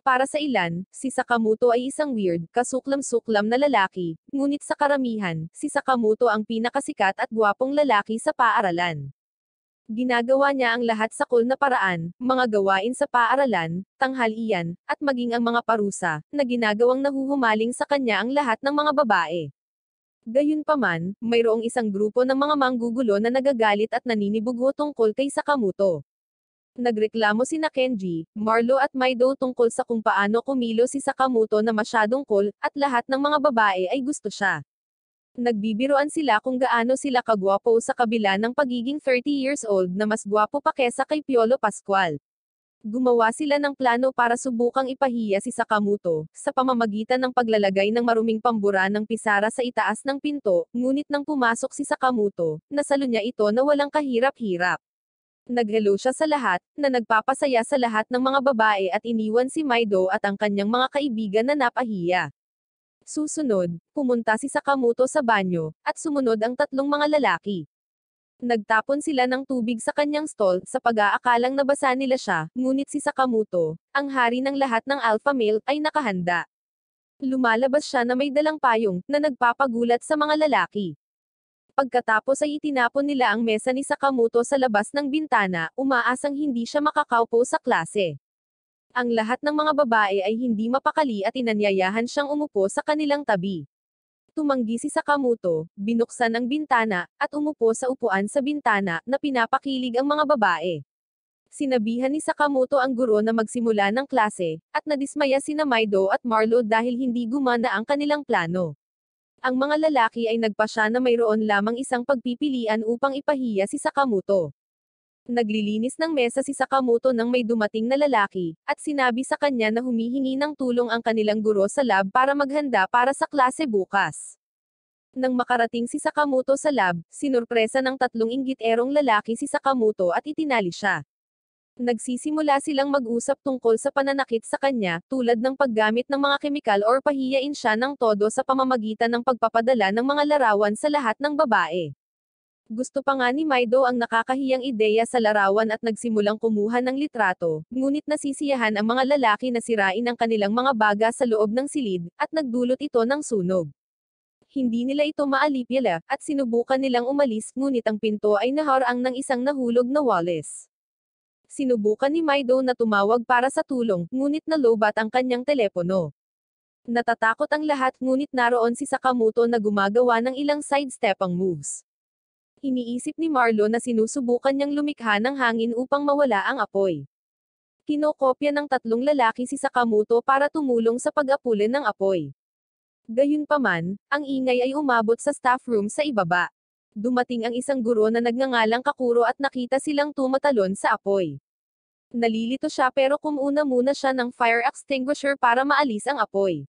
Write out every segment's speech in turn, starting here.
para sa ilan, si Sakamoto ay isang weird, kasuklam-suklam na lalaki, ngunit sa karamihan, si Sakamoto ang pinakasikat at gwapong lalaki sa paaralan. Ginagawa niya ang lahat sa cool na paraan, mga gawain sa paaralan, tanghalian, at maging ang mga parusa, na ginagawang nahuhumaling sa kanya ang lahat ng mga babae. Gayunpaman, mayroong isang grupo ng mga manggugulo na nagagalit at naninibugho tungkol kay Sakamoto. Nagreklamo sina Kenji, Marlo at Maido tungkol sa kung paano kumilos si Sakamoto na masyadong cool, at lahat ng mga babae ay gusto siya. Nagbibiroan sila kung gaano sila kagwapo sa kabila ng pagiging 30 years old na mas gwapo pa kesa kay Piolo Pascual. Gumawa sila ng plano para subukang ipahiya si Sakamoto, sa pamamagitan ng paglalagay ng maruming pambura ng pisara sa itaas ng pinto, ngunit nang pumasok si Sakamoto, nasalo niya ito na walang kahirap-hirap. Nag-hello siya sa lahat, na nagpapasaya sa lahat ng mga babae at iniwan si Maido at ang kanyang mga kaibigan na napahiya. Susunod, pumunta si Sakamoto sa banyo, at sumunod ang tatlong mga lalaki. Nagtapon sila ng tubig sa kanyang stall, sa pag-aakalang nabasa nila siya, ngunit si Sakamoto, ang hari ng lahat ng alpha male, ay nakahanda. Lumalabas siya na may dalang payong, na nagpapagulat sa mga lalaki. Pagkatapos ay itinapon nila ang mesa ni Sakamoto sa labas ng bintana, umaasang hindi siya makakaupo sa klase. Ang lahat ng mga babae ay hindi mapakali at inanyayahan siyang umupo sa kanilang tabi. Tumanggi si Sakamoto, binuksan ang bintana, at umupo sa upuan sa bintana, na pinapakilig ang mga babae. Sinabihan ni Sakamoto ang guro na magsimula ng klase, at nadismaya sina Maido at Marlo dahil hindi gumana ang kanilang plano. Ang mga lalaki ay nagpasya na mayroon lamang isang pagpipilian upang ipahiya si Sakamoto. Naglilinis ng mesa si Sakamoto nang may dumating na lalaki, at sinabi sa kanya na humihingi ng tulong ang kanilang guro sa lab para maghanda para sa klase bukas. Nang makarating si Sakamoto sa lab, sinurpresa ng tatlong inggit-erong lalaki si Sakamoto at itinali siya. Nagsisimula silang mag-usap tungkol sa pananakit sa kanya, tulad ng paggamit ng mga kemikal or pahiyain siya ng todo sa pamamagitan ng pagpapadala ng mga larawan sa lahat ng babae. Gusto pa nga ni Maido ang nakakahiyang ideya sa larawan at nagsimulang kumuha ng litrato, ngunit nasisiyahan ang mga lalaki na sirain ang kanilang mga baga sa loob ng silid, at nagdulot ito ng sunog. Hindi nila ito maalipyala, at sinubukan nilang umalis, ngunit ang pinto ay naharang ng isang nahulog na Wallace. Sinubukan ni Maido na tumawag para sa tulong, ngunit nalobat ang kanyang telepono. Natatakot ang lahat, ngunit naroon si Sakamoto na gumagawa ng ilang sidestepang moves. Iniisip ni Marlo na sinusubukan niyang lumikha ng hangin upang mawala ang apoy. Kinokopya ng tatlong lalaki si Sakamoto para tumulong sa pag-apulin ng apoy. Gayunpaman, ang ingay ay umabot sa staff room sa ibaba. Dumating ang isang guro na nagngangalang Kakuro at nakita silang tumatalon sa apoy. Nalilito siya pero kumuna muna siya ng fire extinguisher para maalis ang apoy.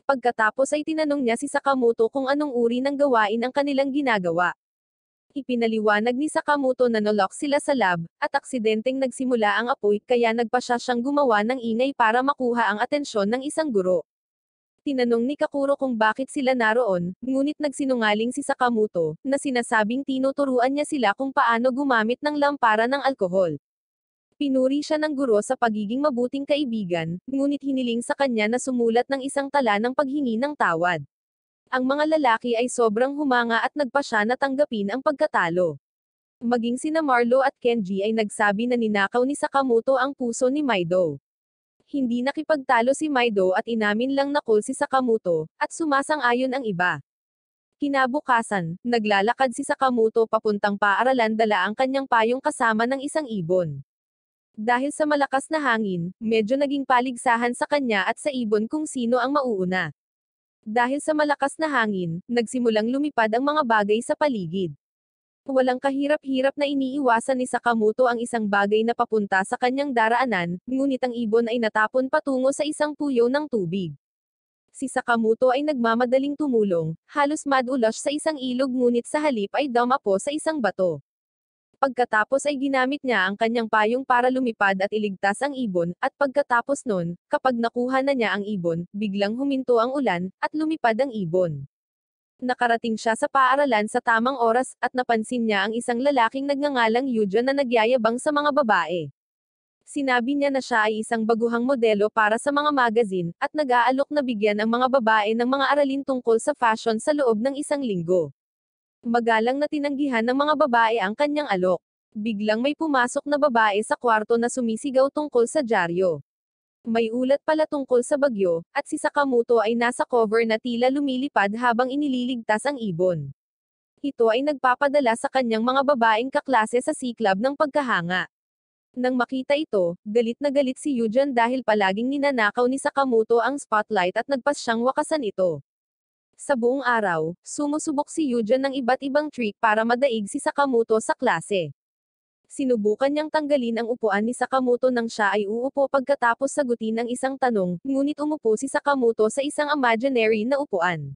Pagkatapos ay tinanong niya si Sakamoto kung anong uri ng gawain ang kanilang ginagawa. Ipinaliwanag ni Sakamoto na nolock sila sa lab, at aksidenteng nagsimula ang apoy kaya nagpasya siyang gumawa ng ingay para makuha ang atensyon ng isang guro. Tinanong ni Kakuro kung bakit sila naroon, ngunit nagsinungaling si Sakamoto, na sinasabing tinuturuan niya sila kung paano gumamit ng lampara ng alkohol. Pinuri siya ng guro sa pagiging mabuting kaibigan, ngunit hiniling sa kanya na sumulat ng isang tala ng paghingi ng tawad. Ang mga lalaki ay sobrang humanga at nagpasya na tanggapin ang pagkatalo. Maging sina Marlo at Kenji ay nagsabi na ninakaw ni Sakamoto ang puso ni Maido. Hindi nakipagtalo si Maido at inamin lang na cool si Sakamoto, at sumasang-ayon ang iba. Kinabukasan, naglalakad si Sakamoto papuntang paaralan dala ang kanyang payong kasama ng isang ibon. Dahil sa malakas na hangin, medyo naging paligsahan sa kanya at sa ibon kung sino ang mauuna. Dahil sa malakas na hangin, nagsimulang lumipad ang mga bagay sa paligid. Walang kahirap-hirap na iniiwasan ni Sakamoto ang isang bagay na papunta sa kanyang daraanan, ngunit ang ibon ay natapon patungo sa isang puyo ng tubig. Si Sakamoto ay nagmamadaling tumulong, halos madulas sa isang ilog ngunit sa halip ay dumapo sa isang bato. Pagkatapos ay ginamit niya ang kanyang payong para lumipad at iligtas ang ibon, at pagkatapos nun, kapag nakuha na niya ang ibon, biglang huminto ang ulan, at lumipad ang ibon. Nakarating siya sa paaralan sa tamang oras, at napansin niya ang isang lalaking nagngangalang Yujo na nagyayabang sa mga babae. Sinabi niya na siya ay isang baguhang modelo para sa mga magazine, at nag-aalok na bigyan ang mga babae ng mga aralin tungkol sa fashion sa loob ng isang linggo. Magalang na tinanggihan ng mga babae ang kanyang alok. Biglang may pumasok na babae sa kwarto na sumisigaw tungkol sa dyaryo. May ulat pala tungkol sa bagyo, at si Sakamoto ay nasa cover na tila lumilipad habang inililigtas ang ibon. Ito ay nagpapadala sa kanyang mga babaeng kaklase sa C-Club ng pagkahanga. Nang makita ito, galit na galit si Yujan dahil palaging ninanakaw ni Sakamoto ang spotlight at nagpas siyang wakasan ito. Sa buong araw, sumusubok si Yujan ng iba't ibang trick para madaig si Sakamoto sa klase. Sinubukan niyang tanggalin ang upuan ni Sakamoto nang siya ay uupo pagkatapos sagutin ang isang tanong, ngunit umupo si Sakamoto sa isang imaginary na upuan.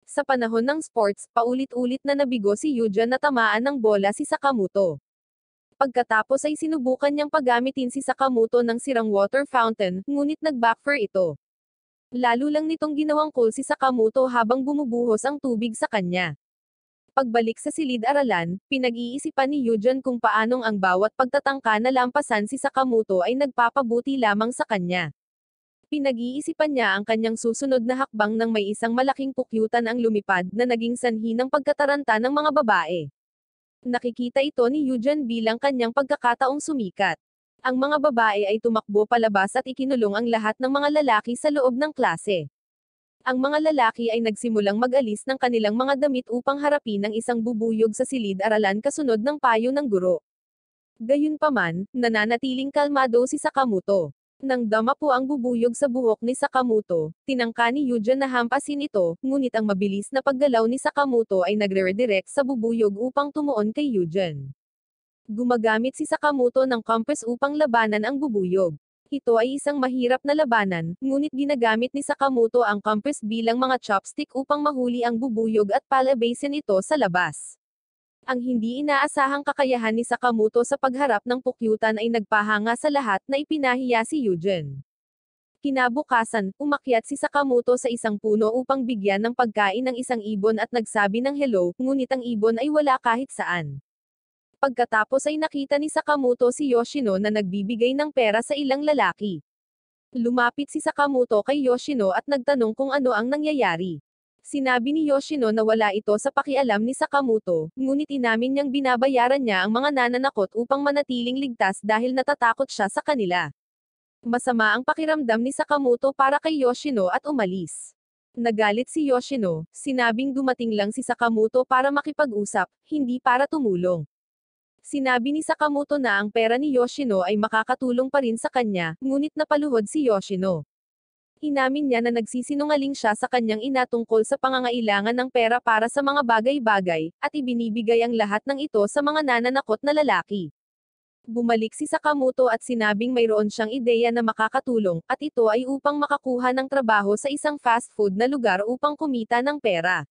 Sa panahon ng sports, paulit-ulit na nabigo si Yujan na tamaan ng bola si Sakamoto. Pagkatapos ay sinubukan niyang paggamitin si Sakamoto ng sirang water fountain, ngunit nag-backfire ito. Lalo lang nitong ginawang cool si Sakamoto habang bumubuhos ang tubig sa kanya. Pagbalik sa silid-aralan, pinag-iisipan ni Yujan kung paanong ang bawat pagtatangka na lampasan si Sakamoto ay nagpapabuti lamang sa kanya. Pinag-iisipan niya ang kanyang susunod na hakbang nang may isang malaking pukyutan ang lumipad na naging sanhi ng pagkataranta ng mga babae. Nakikita ito ni Yujan bilang kanyang pagkakataong sumikat. Ang mga babae ay tumakbo palabas at ikinulong ang lahat ng mga lalaki sa loob ng klase. Ang mga lalaki ay nagsimulang mag-alis ng kanilang mga damit upang harapin ang isang bubuyog sa silid-aralan kasunod ng payo ng guro. Gayunpaman, nananatiling kalmado si Sakamoto. Nang dama po ang bubuyog sa buhok ni Sakamoto, tinangka ni Yujan na hampasin ito, ngunit ang mabilis na paggalaw ni Sakamoto ay nagre-redirect sa bubuyog upang tumuon kay Yujan. Gumagamit si Sakamoto ng compass upang labanan ang bubuyog. Ito ay isang mahirap na labanan, ngunit ginagamit ni Sakamoto ang compass bilang mga chopstick upang mahuli ang bubuyog at palabasin ito sa labas. Ang hindi inaasahang kakayahan ni Sakamoto sa pagharap ng pukyutan ay nagpahanga sa lahat na ipinahiya si Yujan. Kinabukasan, umakyat si Sakamoto sa isang puno upang bigyan ng pagkain ng isang ibon at nagsabi ng hello, ngunit ang ibon ay wala kahit saan. Pagkatapos ay nakita ni Sakamoto si Yoshino na nagbibigay ng pera sa ilang lalaki. Lumapit si Sakamoto kay Yoshino at nagtanong kung ano ang nangyayari. Sinabi ni Yoshino na wala ito sa pakialam ni Sakamoto, ngunit inamin niyang binabayaran niya ang mga nananakot upang manatiling ligtas dahil natatakot siya sa kanila. Masama ang pakiramdam ni Sakamoto para kay Yoshino at umalis. Nagalit si Yoshino, sinabing dumating lang si Sakamoto para makipag-usap, hindi para tumulong. Sinabi ni Sakamoto na ang pera ni Yoshino ay makakatulong pa rin sa kanya, ngunit napaluhod si Yoshino. Inamin niya na nagsisinungaling siya sa kanyang ina tungkol sa pangangailangan ng pera para sa mga bagay-bagay, at ibinibigay ang lahat ng ito sa mga nananakot na lalaki. Bumalik si Sakamoto at sinabing mayroon siyang ideya na makakatulong, at ito ay upang makakuha ng trabaho sa isang fast food na lugar upang kumita ng pera.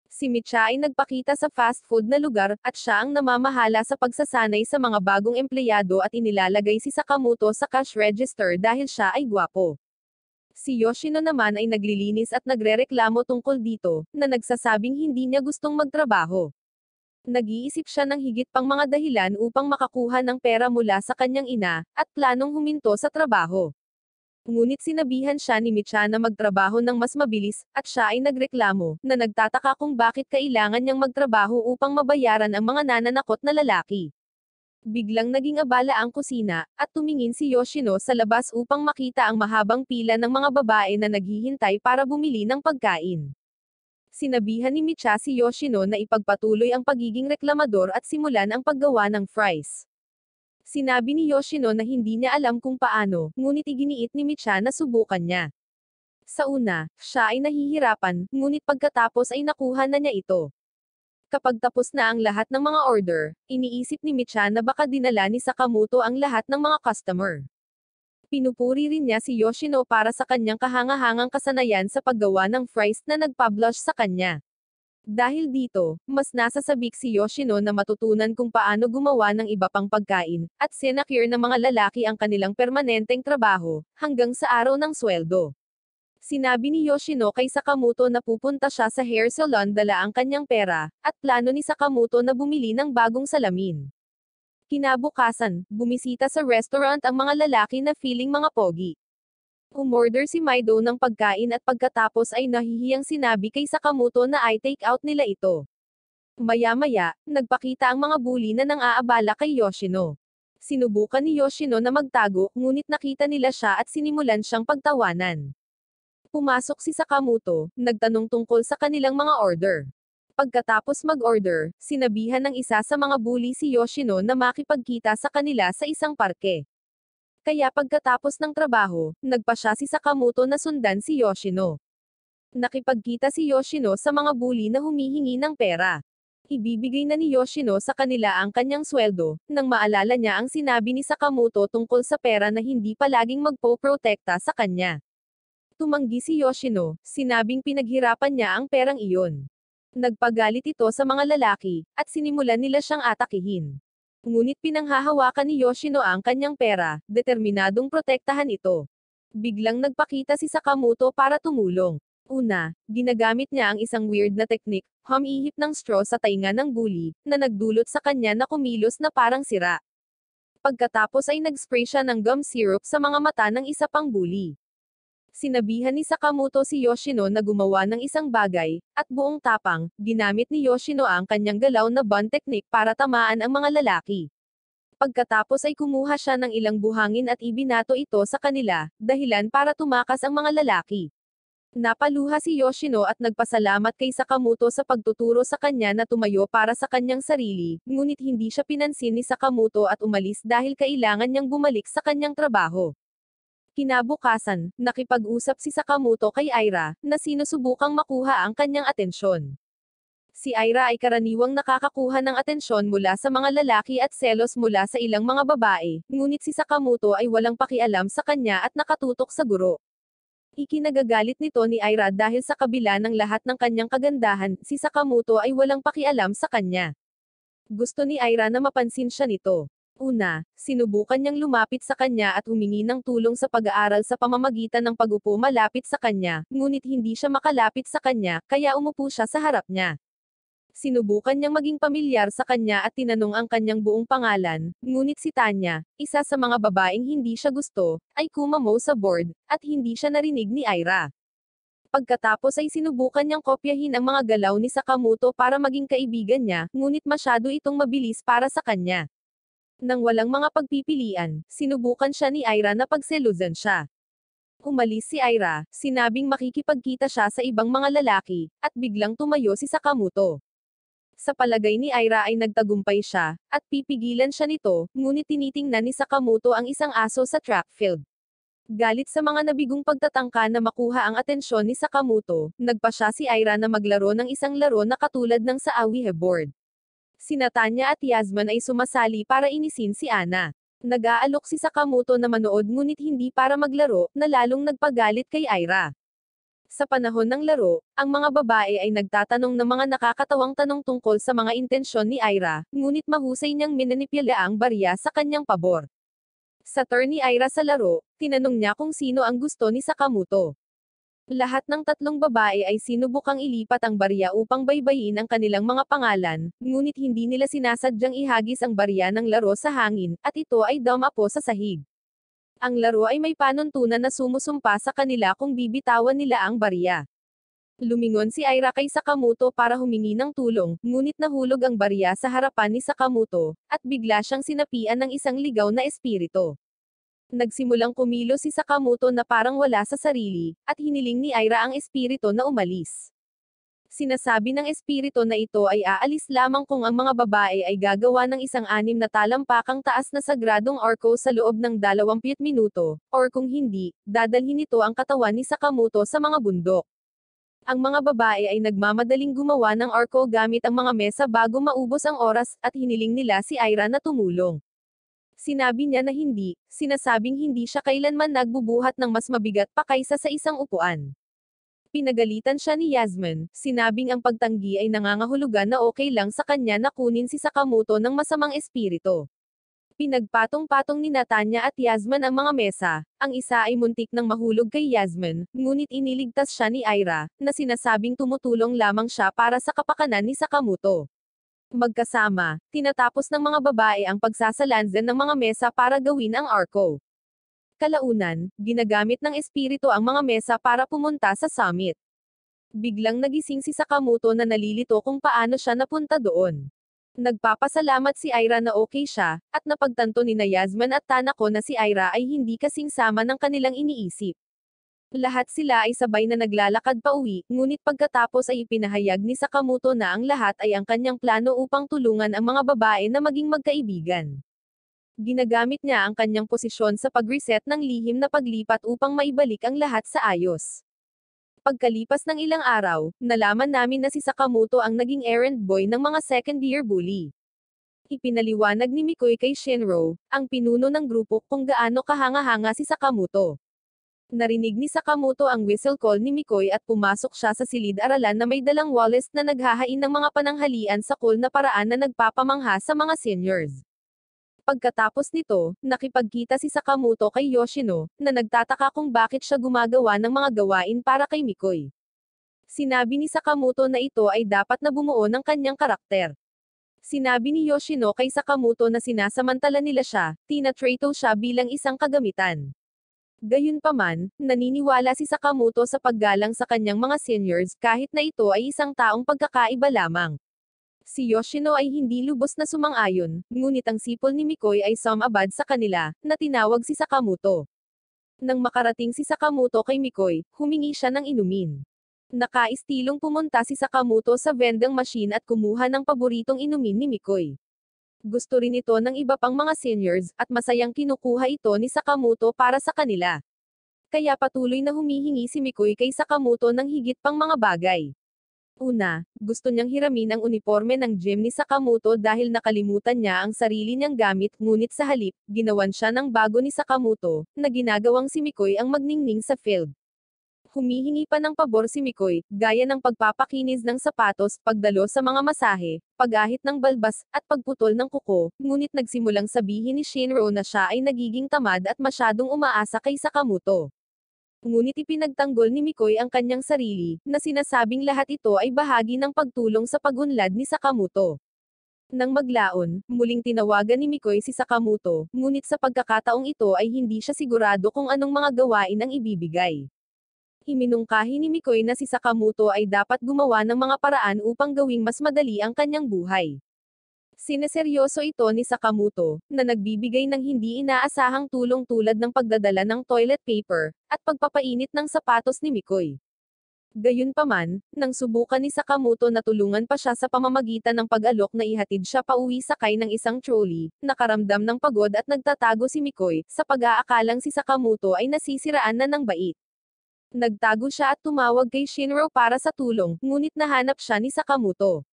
Si Micha ay nagpakita sa fast food na lugar, at siya ang namamahala sa pagsasanay sa mga bagong empleyado at inilalagay si Sakamoto sa cash register dahil siya ay gwapo. Si Yoshino naman ay naglilinis at nagrereklamo tungkol dito, na nagsasabing hindi niya gustong magtrabaho. Nag-iisip siya ng higit pang mga dahilan upang makakuha ng pera mula sa kanyang ina, at planong huminto sa trabaho. Ngunit sinabihan siya ni Micha na magtrabaho ng mas mabilis, at siya ay nagreklamo, na nagtataka kung bakit kailangan niyang magtrabaho upang mabayaran ang mga nananakot na lalaki. Biglang naging abala ang kusina, at tumingin si Yoshino sa labas upang makita ang mahabang pila ng mga babae na naghihintay para bumili ng pagkain. Sinabihan ni Micha si Yoshino na ipagpatuloy ang pagiging reklamador at simulan ang paggawa ng fries. Sinabi ni Yoshino na hindi niya alam kung paano, ngunit iginiit ni Micha na subukan niya. Sa una, siya ay nahihirapan, ngunit pagkatapos ay nakuha na niya ito. Kapag tapos na ang lahat ng mga order, iniisip ni Micha na baka dinala ni Sakamoto ang lahat ng mga customer. Pinupuri rin niya si Yoshino para sa kanyang kahangahangang kasanayan sa paggawa ng fries na nagpablush sa kanya. Dahil dito, mas nasasabik si Yoshino na matutunan kung paano gumawa ng iba pang pagkain, at sinakir ng mga lalaki ang kanilang permanenteng trabaho, hanggang sa araw ng sweldo. Sinabi ni Yoshino kay Sakamoto na pupunta siya sa hair salon dala ang kanyang pera, at plano ni Sakamoto na bumili ng bagong salamin. Kinabukasan, bumisita sa restaurant ang mga lalaki na feeling mga pogi. Umorder si Maido ng pagkain at pagkatapos ay nahihiyang sinabi kay Sakamoto na ay take out nila ito. Maya-maya, nagpakita ang mga bully na nang-aabala kay Yoshino. Sinubukan ni Yoshino na magtago, ngunit nakita nila siya at sinimulan siyang pagtawanan. Pumasok si Sakamoto, nagtanong tungkol sa kanilang mga order. Pagkatapos mag-order, sinabihan ng isa sa mga bully si Yoshino na makipagkita sa kanila sa isang parke. Kaya pagkatapos ng trabaho, nagpa siya si Sakamoto na sundan si Yoshino. Nakipagkita si Yoshino sa mga bully na humihingi ng pera. Ibibigay na ni Yoshino sa kanila ang kanyang sweldo, nang maalala niya ang sinabi ni Sakamoto tungkol sa pera na hindi palaging magpo-protekta sa kanya. Tumanggi si Yoshino, sinabing pinaghirapan niya ang perang iyon. Nagpagalit ito sa mga lalaki, at sinimulan nila siyang atakihin. Ngunit pinanghahawakan ni Yoshino ang kanyang pera, determinadong protektahan ito. Biglang nagpakita si Sakamoto para tumulong. Una, ginagamit niya ang isang weird na teknik, humihip ng straw sa tainga ng bully, na nagdulot sa kanya na kumilos na parang sira. Pagkatapos ay nag-spray siya ng gum syrup sa mga mata ng isa pang bully. Sinabihan ni Sakamoto si Yoshino na gumawa ng isang bagay, at buong tapang, ginamit ni Yoshino ang kanyang galaw na bun technique para tamaan ang mga lalaki. Pagkatapos ay kumuha siya ng ilang buhangin at ibinato ito sa kanila, dahilan para tumakas ang mga lalaki. Napaluha si Yoshino at nagpasalamat kay Sakamoto sa pagtuturo sa kanya na tumayo para sa kanyang sarili, ngunit hindi siya pinansin ni Sakamoto at umalis dahil kailangan niyang bumalik sa kanyang trabaho. Kinabukasan, nakipag-usap si Sakamoto kay Aira, na sinusubukang makuha ang kanyang atensyon. Si Aira ay karaniwang nakakakuha ng atensyon mula sa mga lalaki at selos mula sa ilang mga babae, ngunit si Sakamoto ay walang pakialam sa kanya at nakatutok sa guro. Ikinagagalit nito ni Aira dahil sa kabila ng lahat ng kanyang kagandahan, si Sakamoto ay walang pakialam sa kanya. Gusto ni Aira na mapansin siya nito. Una, sinubukan niyang lumapit sa kanya at humingi ng tulong sa pag-aaral sa pamamagitan ng pag-upo malapit sa kanya, ngunit hindi siya makalapit sa kanya, kaya umupo siya sa harap niya. Sinubukan niyang maging pamilyar sa kanya at tinanong ang kanyang buong pangalan, ngunit si Tanya, isa sa mga babaeng hindi siya gusto, ay kumamo sa board, at hindi siya narinig ni Aira. Pagkatapos ay sinubukan niyang kopyahin ang mga galaw ni Sakamoto para maging kaibigan niya, ngunit masyado itong mabilis para sa kanya. Nang walang mga pagpipilian, sinubukan siya ni Aira na pagselusan siya. Umalis si Aira, sinabing makikipagkita siya sa ibang mga lalaki, at biglang tumayo si Sakamoto. Sa palagay ni Aira ay nagtagumpay siya, at pipigilan siya nito, ngunit tinitingnan ni Sakamoto ang isang aso sa track field. Galit sa mga nabigong pagtatangka na makuha ang atensyon ni Sakamoto, nagpa siya si Aira na maglaro ng isang laro na katulad ng sa Ouija board. Sina Tanya at Yasmin ay sumasali para inisin si Ana. Nag-aalok si Sakamoto na manood ngunit hindi para maglaro, na lalong nagpagalit kay Aira. Sa panahon ng laro, ang mga babae ay nagtatanong ng mga nakakatawang tanong tungkol sa mga intensyon ni Aira, ngunit mahusay niyang minanipula ang barya sa kanyang pabor. Sa turn ni Aira sa laro, tinanong niya kung sino ang gusto ni Sakamoto. Lahat ng tatlong babae ay sinubukang ilipat ang barya upang baybayin ang kanilang mga pangalan, ngunit hindi nila sinasadyang ihagis ang barya ng laro sa hangin, at ito ay dumapo sa sahig. Ang laro ay may panuntunan na sumusumpa sa kanila kung bibitawan nila ang barya. Lumingon si Aira kay Sakamoto para humingi ng tulong, ngunit nahulog ang barya sa harapan ni Sakamoto, at bigla siyang sinapian ng isang ligaw na espiritu. Nagsimulang kumilos si Sakamoto na parang wala sa sarili, at hiniling ni Aira ang espiritu na umalis. Sinasabi ng espiritu na ito ay aalis lamang kung ang mga babae ay gagawa ng isang 6 na talampakang taas na sagradong orko sa loob ng 20 minuto, or kung hindi, dadalhin nito ang katawan ni Sakamoto sa mga bundok. Ang mga babae ay nagmamadaling gumawa ng orko gamit ang mga mesa bago maubos ang oras, at hiniling nila si Aira na tumulong. Sinabi niya na hindi, sinasabing hindi siya kailanman nagbubuhat ng mas mabigat pa kaysa sa isang upuan. Pinagalitan siya ni Yasmin, sinabing ang pagtanggi ay nangangahulugan na okay lang sa kanya na kunin si Sakamoto ng masamang espiritu. Pinagpatong-patong ni Tanya at Yasmin ang mga mesa, ang isa ay muntik nang mahulog kay Yasmin, ngunit iniligtas siya ni Aira, na sinasabing tumutulong lamang siya para sa kapakanan ni Sakamoto. Magkasama, tinatapos ng mga babae ang pagsasalansan ng mga mesa para gawin ang arko. Kalaunan, ginagamit ng espiritu ang mga mesa para pumunta sa summit. Biglang nagising si Sakamoto na nalilito kung paano siya napunta doon. Nagpapasalamat si Aira na okay siya, at napagtanto ni Yasmin at Tanako na si Aira ay hindi kasing sama ng kanilang iniisip. Lahat sila ay sabay na naglalakad pauwi, ngunit pagkatapos ay ipinahayag ni Sakamoto na ang lahat ay ang kanyang plano upang tulungan ang mga babae na maging magkaibigan. Ginagamit niya ang kanyang posisyon sa pag-reset ng lihim na paglipat upang maibalik ang lahat sa ayos. Pagkalipas ng ilang araw, nalaman namin na si Sakamoto ang naging errand boy ng mga second-year bully. Ipinaliwanag ni Mikoy kay Shinro, ang pinuno ng grupo, kung gaano kahanga-hanga si Sakamoto. Narinig ni Sakamoto ang whistle call ni Mikoy at pumasok siya sa silid-aralan na may dalang wallet na naghahain ng mga pananghalian sa cool na paraan na nagpapamangha sa mga seniors. Pagkatapos nito, nakipagkita si Sakamoto kay Yoshino, na nagtataka kung bakit siya gumagawa ng mga gawain para kay Mikoy. Sinabi ni Sakamoto na ito ay dapat na bumuo ng kanyang karakter. Sinabi ni Yoshino kay Sakamoto na sinasamantala nila siya, tinatrato siya bilang isang kagamitan. Gayunpaman, naniniwala si Sakamoto sa paggalang sa kanyang mga seniors kahit na ito ay isang taong pagkakaiba lamang. Si Yoshino ay hindi lubos na sumang-ayon, ngunit ang sipol ni Mikoy ay sumabad sa kanila, na tinawag si Sakamoto. Nang makarating si Sakamoto kay Mikoy, humingi siya ng inumin. Nakaistilong pumunta si Sakamoto sa vending machine at kumuha ng paboritong inumin ni Mikoy. Gusto rin ito ng iba pang mga seniors, at masayang kinukuha ito ni Sakamoto para sa kanila. Kaya patuloy na humihingi si Mikoy kay Sakamoto ng higit pang mga bagay. Una, gusto niyang hiramin ang uniforme ng gym ni Sakamoto dahil nakalimutan niya ang sarili niyang gamit, ngunit sa halip, ginawan siya ng bago ni Sakamoto, na ginagawang si Mikoy ang magningning sa field. Humihingi pa ng pabor si Mikoy, gaya ng pagpapakinis ng sapatos, pagdalo sa mga masahe, pag-ahit ng balbas, at pagputol ng kuko, ngunit nagsimulang sabihin ni Shinro na siya ay nagiging tamad at masyadong umaasa kay Sakamoto. Ngunit ipinagtanggol ni Mikoy ang kanyang sarili, na sinasabing lahat ito ay bahagi ng pagtulong sa pagunlad ni Sakamoto. Nang maglaon, muling tinawagan ni Mikoy si Sakamoto, ngunit sa pagkakataong ito ay hindi siya sigurado kung anong mga gawain ang ibibigay. Iminungkahi ni Mikoy na si Sakamoto ay dapat gumawa ng mga paraan upang gawing mas madali ang kanyang buhay. Sineseryoso ito ni Sakamoto, na nagbibigay ng hindi inaasahang tulong tulad ng pagdadala ng toilet paper, at pagpapainit ng sapatos ni Mikoy. Gayunpaman, nang subukan ni Sakamoto na tulungan pa siya sa pamamagitan ng pag-alok na ihatid siya pauwi sakay ng isang trolley, nakaramdam ng pagod at nagtatago si Mikoy, sa pag-aakalang si Sakamoto ay nasisiraan na ng bait. Nagtago siya at tumawag kay Shinro para sa tulong, ngunit nahanap siya ni Sakamoto.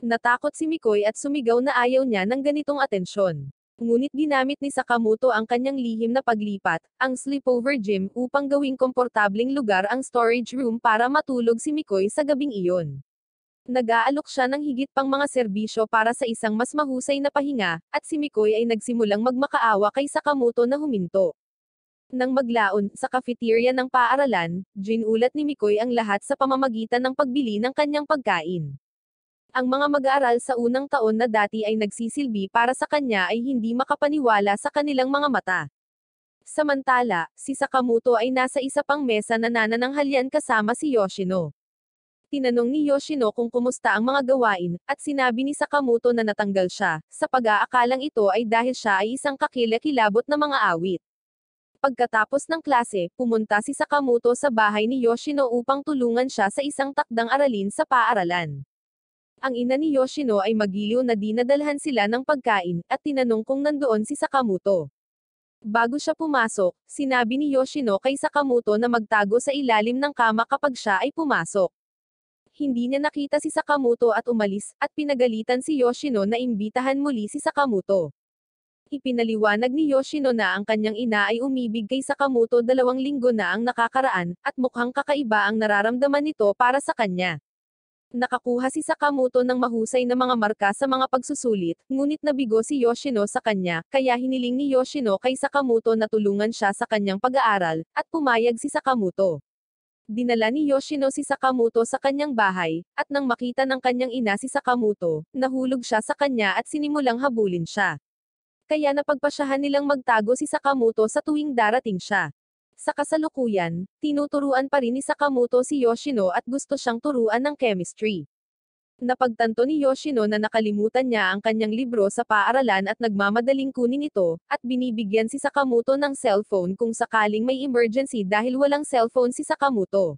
Natakot si Mikoy at sumigaw na ayaw niya ng ganitong atensyon. Ngunit ginamit ni Sakamoto ang kanyang lihim na paglipat, ang sleepover gym, upang gawing komportabling lugar ang storage room para matulog si Mikoy sa gabing iyon. Nag-aalok siya ng higit pang mga serbisyo para sa isang mas mahusay na pahinga, at si Mikoy ay nagsimulang magmakaawa kay Sakamoto na huminto. Nang maglaon, sa cafeteria ng paaralan, ginulat ni Mikoy ang lahat sa pamamagitan ng pagbili ng kanyang pagkain. Ang mga mag-aaral sa unang taon na dati ay nagsisilbi para sa kanya ay hindi makapaniwala sa kanilang mga mata. Samantala, si Sakamoto ay nasa isa pang mesa na nanananghalian kasama si Yoshino. Tinanong ni Yoshino kung kumusta ang mga gawain, at sinabi ni Sakamoto na natanggal siya, sa pag-aakalang ito ay dahil siya ay isang kakilakilabot na mga awit. Pagkatapos ng klase, pumunta si Sakamoto sa bahay ni Yoshino upang tulungan siya sa isang takdang aralin sa paaralan. Ang ina ni Yoshino ay magiliw na dinadalhan sila ng pagkain, at tinanong kung nandoon si Sakamoto. Bago siya pumasok, sinabi ni Yoshino kay Sakamoto na magtago sa ilalim ng kama kapag siya ay pumasok. Hindi niya nakita si Sakamoto at umalis, at pinagalitan si Yoshino na imbitahan muli si Sakamoto. Ipinaliwanag ni Yoshino na ang kanyang ina ay umibig kay Sakamoto 2 linggo na ang nakakaraan, at mukhang kakaiba ang nararamdaman nito para sa kanya. Nakakuha si Sakamoto ng mahusay na mga marka sa mga pagsusulit, ngunit nabigo si Yoshino sa kanya, kaya hiniling ni Yoshino kay Sakamoto na tulungan siya sa kanyang pag-aaral, at pumayag si Sakamoto. Dinala ni Yoshino si Sakamoto sa kanyang bahay, at nang makita ng kanyang ina si Sakamoto, nahulog siya sa kanya at sinimulang habulin siya. Kaya napagpasyahan nilang magtago si Sakamoto sa tuwing darating siya. Sa kasalukuyan, tinuturuan pa rin ni Sakamoto si Yoshino at gusto siyang turuan ng chemistry. Napagtanto ni Yoshino na nakalimutan niya ang kanyang libro sa paaralan at nagmamadaling kunin ito, at binibigyan si Sakamoto ng cellphone kung sakaling may emergency dahil walang cellphone si Sakamoto.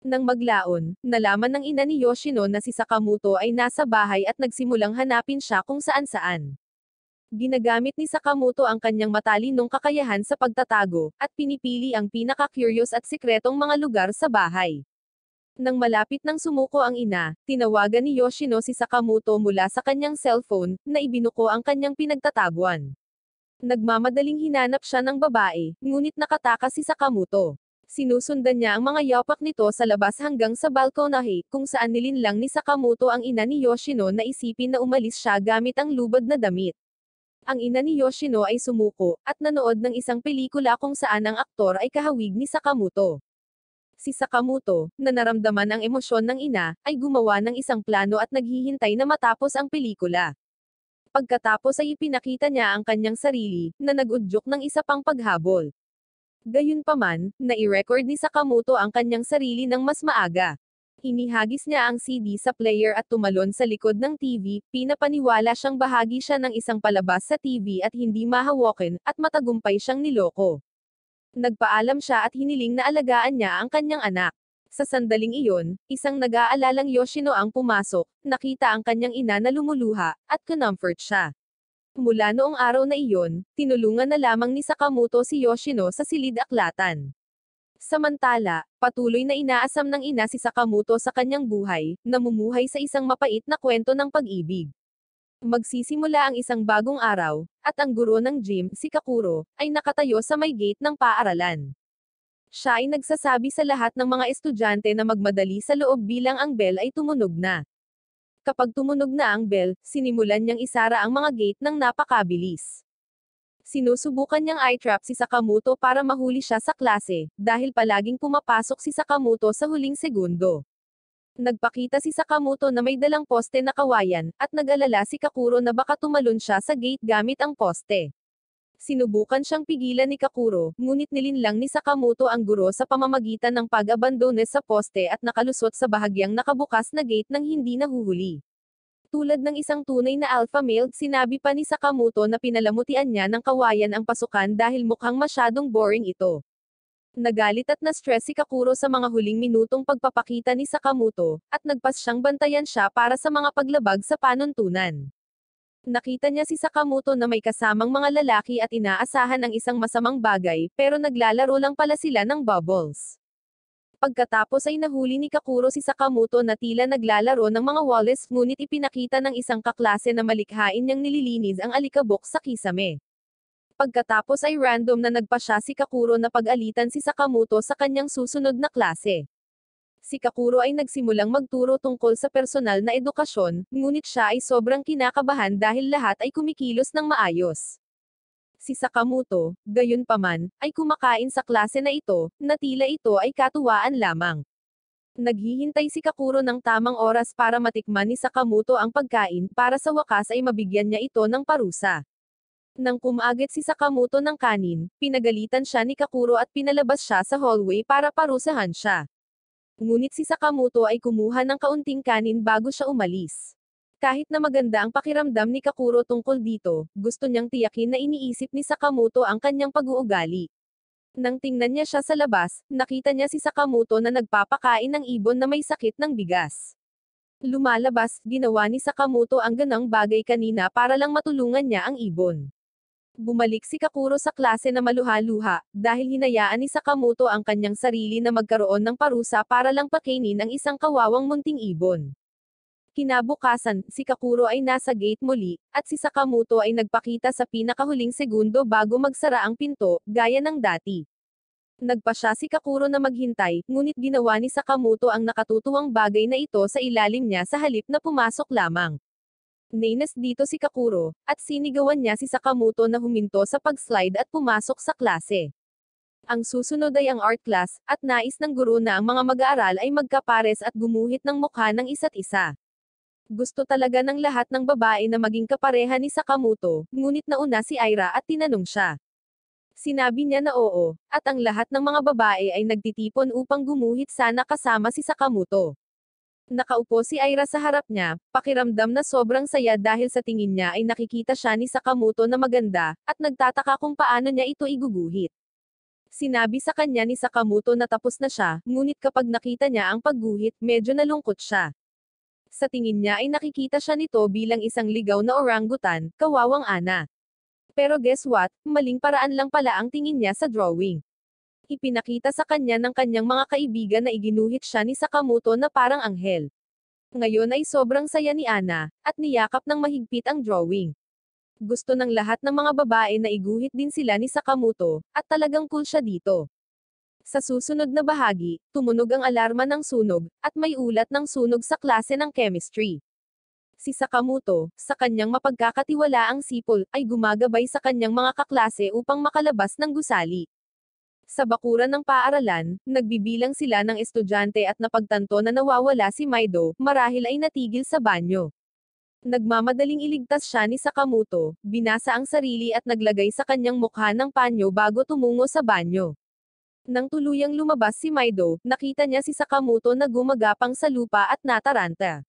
Nang maglaon, nalaman ng ina ni Yoshino na si Sakamoto ay nasa bahay at nagsimulang hanapin siya kung saan-saan. Ginagamit ni Sakamoto ang kanyang matalinong kakayahan sa pagtatago, at pinipili ang pinaka-curious at sikretong mga lugar sa bahay. Nang malapit nang sumuko ang ina, tinawagan ni Yoshino si Sakamoto mula sa kanyang cellphone, na ibinuko ang kanyang pinagtataguan. Nagmamadaling hinanap siya ng babae, ngunit nakatakas si Sakamoto. Sinusundan niya ang mga yapak nito sa labas hanggang sa balkonahe, kung saan nilinlang ni Sakamoto ang ina ni Yoshino na isipin na umalis siya gamit ang lubad na damit. Ang ina ni Yoshino ay sumuko, at nanood ng isang pelikula kung saan ang aktor ay kahawig ni Sakamoto. Si Sakamoto, na naramdaman ang emosyon ng ina, ay gumawa ng isang plano at naghihintay na matapos ang pelikula. Pagkatapos ay ipinakita niya ang kanyang sarili, na nag-udyok ng isa pang paghabol. Gayunpaman, nai-record ni Sakamoto ang kanyang sarili ng mas maaga. Inihagis niya ang CD sa player at tumalon sa likod ng TV, pinapaniwala siyang bahagi siya ng isang palabas sa TV at hindi mahawakan, at matagumpay siyang niloko. Nagpaalam siya at hiniling na alagaan niya ang kanyang anak. Sa sandaling iyon, isang nag-aalalang Yoshino ang pumasok, nakita ang kanyang ina na lumuluha, at comfort siya. Mula noong araw na iyon, tinulungan na lamang ni Sakamoto si Yoshino sa silid-aklatan. Samantala, patuloy na inaasam ng ina si Sakamoto sa kanyang buhay, namumuhay sa isang mapait na kwento ng pag-ibig. Magsisimula ang isang bagong araw, at ang guro ng gym, si Kakuro, ay nakatayo sa may gate ng paaralan. Siya ay nagsasabi sa lahat ng mga estudyante na magmadali sa loob bilang ang bell ay tumunog na. Kapag tumunog na ang bell, sinimulan niyang isara ang mga gate ng napakabilis. Sinusubukan niyang i-trap si Sakamoto para mahuli siya sa klase, dahil palaging pumapasok si Sakamoto sa huling segundo. Nagpakita si Sakamoto na may dalang poste na kawayan, at nag-alala si Kakuro na baka tumalon siya sa gate gamit ang poste. Sinubukan siyang pigilan ni Kakuro, ngunit nilinlang ni Sakamoto ang guro sa pamamagitan ng pag-abandone sa poste at nakalusot sa bahagyang nakabukas na gate nang hindi nahuhuli. Tulad ng isang tunay na alpha male, sinabi pa ni Sakamoto na pinalamutian niya ng kawayan ang pasukan dahil mukhang masyadong boring ito. Nagalit at na-stress si Kakuro sa mga huling minutong pagpapakita ni Sakamoto, at nagpas siyang bantayan siya para sa mga paglabag sa panuntunan. Nakita niya si Sakamoto na may kasamang mga lalaki at inaasahan ang isang masamang bagay, pero naglalaro lang pala sila ng bubbles. Pagkatapos ay nahuli ni Kakuro si Sakamoto na tila naglalaro ng mga wallis, ngunit ipinakita ng isang kaklase na malikhain niyang nililinis ang alikabok sa kisame. Pagkatapos ay random na nagpa siya si Kakuro na pag-alitan si Sakamoto sa kanyang susunod na klase. Si Kakuro ay nagsimulang magturo tungkol sa personal na edukasyon, ngunit siya ay sobrang kinakabahan dahil lahat ay kumikilos ng maayos. Si Sakamoto, gayunpaman, ay kumakain sa klase na ito, na tila ito ay katuwaan lamang. Naghihintay si Kakuro ng tamang oras para matikman ni Sakamoto ang pagkain, para sa wakas ay mabigyan niya ito ng parusa. Nang kumagit si Sakamoto ng kanin, pinagalitan siya ni Kakuro at pinalabas siya sa hallway para parusahan siya. Ngunit si Sakamoto ay kumuha ng kaunting kanin bago siya umalis. Kahit na maganda ang pakiramdam ni Kakuro tungkol dito, gusto niyang tiyakin na iniisip ni Sakamoto ang kanyang pag-uugali. Nang tingnan niya siya sa labas, nakita niya si Sakamoto na nagpapakain ng ibon na may sakit ng bigas. Lumalabas, ginawa ni Sakamoto ang ganang bagay kanina para lang matulungan niya ang ibon. Bumalik si Kakuro sa klase na maluha-luha, dahil hinayaan ni Sakamoto ang kanyang sarili na magkaroon ng parusa para lang pakainin ang isang kawawang munting ibon. Kinabukasan, si Kakuro ay nasa gate muli, at si Sakamoto ay nagpakita sa pinakahuling segundo bago magsara ang pinto, gaya ng dati. Nagpa siya si Kakuro na maghintay, ngunit ginawa ni Sakamoto ang nakatutuwang bagay na ito sa ilalim niya sa halip na pumasok lamang. Nainis dito si Kakuro, at sinigawan niya si Sakamoto na huminto sa pag-slide at pumasok sa klase. Ang susunod ay ang art class, at nais ng guro na ang mga mag-aaral ay magkapares at gumuhit ng mukha ng isa't isa. Gusto talaga ng lahat ng babae na maging kapareha ni Sakamoto, ngunit nauna si Aira at tinanong siya. Sinabi niya na oo, at ang lahat ng mga babae ay nagtitipon upang gumuhit sana kasama si Sakamoto. Nakaupo si Aira sa harap niya, pakiramdam na sobrang saya dahil sa tingin niya ay nakikita siya ni Sakamoto na maganda, at nagtataka kung paano niya ito iguguhit. Sinabi sa kanya ni Sakamoto na tapos na siya, ngunit kapag nakita niya ang pagguhit, medyo nalungkot siya. Sa tingin niya ay nakikita siya nito bilang isang ligaw na orangutan, kawawang ana. Pero guess what, maling paraan lang pala ang tingin niya sa drawing. Ipinakita sa kanya ng kanyang mga kaibigan na iginuhit siya ni Sakamoto na parang anghel. Ngayon ay sobrang saya ni Ana, at niyakap ng mahigpit ang drawing. Gusto ng lahat ng mga babae na iguhit din sila ni Sakamoto, at talagang cool siya dito. Sa susunod na bahagi, tumunog ang alarma ng sunog, at may ulat ng sunog sa klase ng chemistry. Si Sakamoto, sa kanyang mapagkakatiwalaang sipol, ay gumagabay sa kanyang mga kaklase upang makalabas ng gusali. Sa bakuran ng paaralan, nagbibilang sila ng estudyante at napagtanto na nawawala si Maido, marahil ay natigil sa banyo. Nagmamadaling iligtas siya ni Sakamoto, binasa ang sarili at naglagay sa kanyang mukha ng panyo bago tumungo sa banyo. Nang tuluyang lumabas si Maido, nakita niya si Sakamoto na gumagapang sa lupa at nataranta.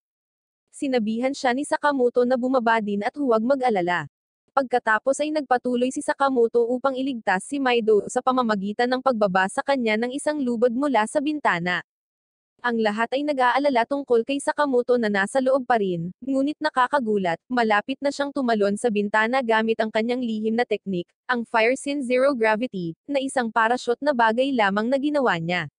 Sinabihan siya ni Sakamoto na bumaba din at huwag mag-alala. Pagkatapos ay nagpatuloy si Sakamoto upang iligtas si Maido sa pamamagitan ng pagbaba sa kanya ng isang lubod mula sa bintana. Ang lahat ay nag-aalala tungkol kay Sakamoto na nasa loob pa rin, ngunit nakakagulat, malapit na siyang tumalon sa bintana gamit ang kanyang lihim na teknik, ang Fire Sin Zero Gravity, na isang parachute na bagay lamang na ginawa niya.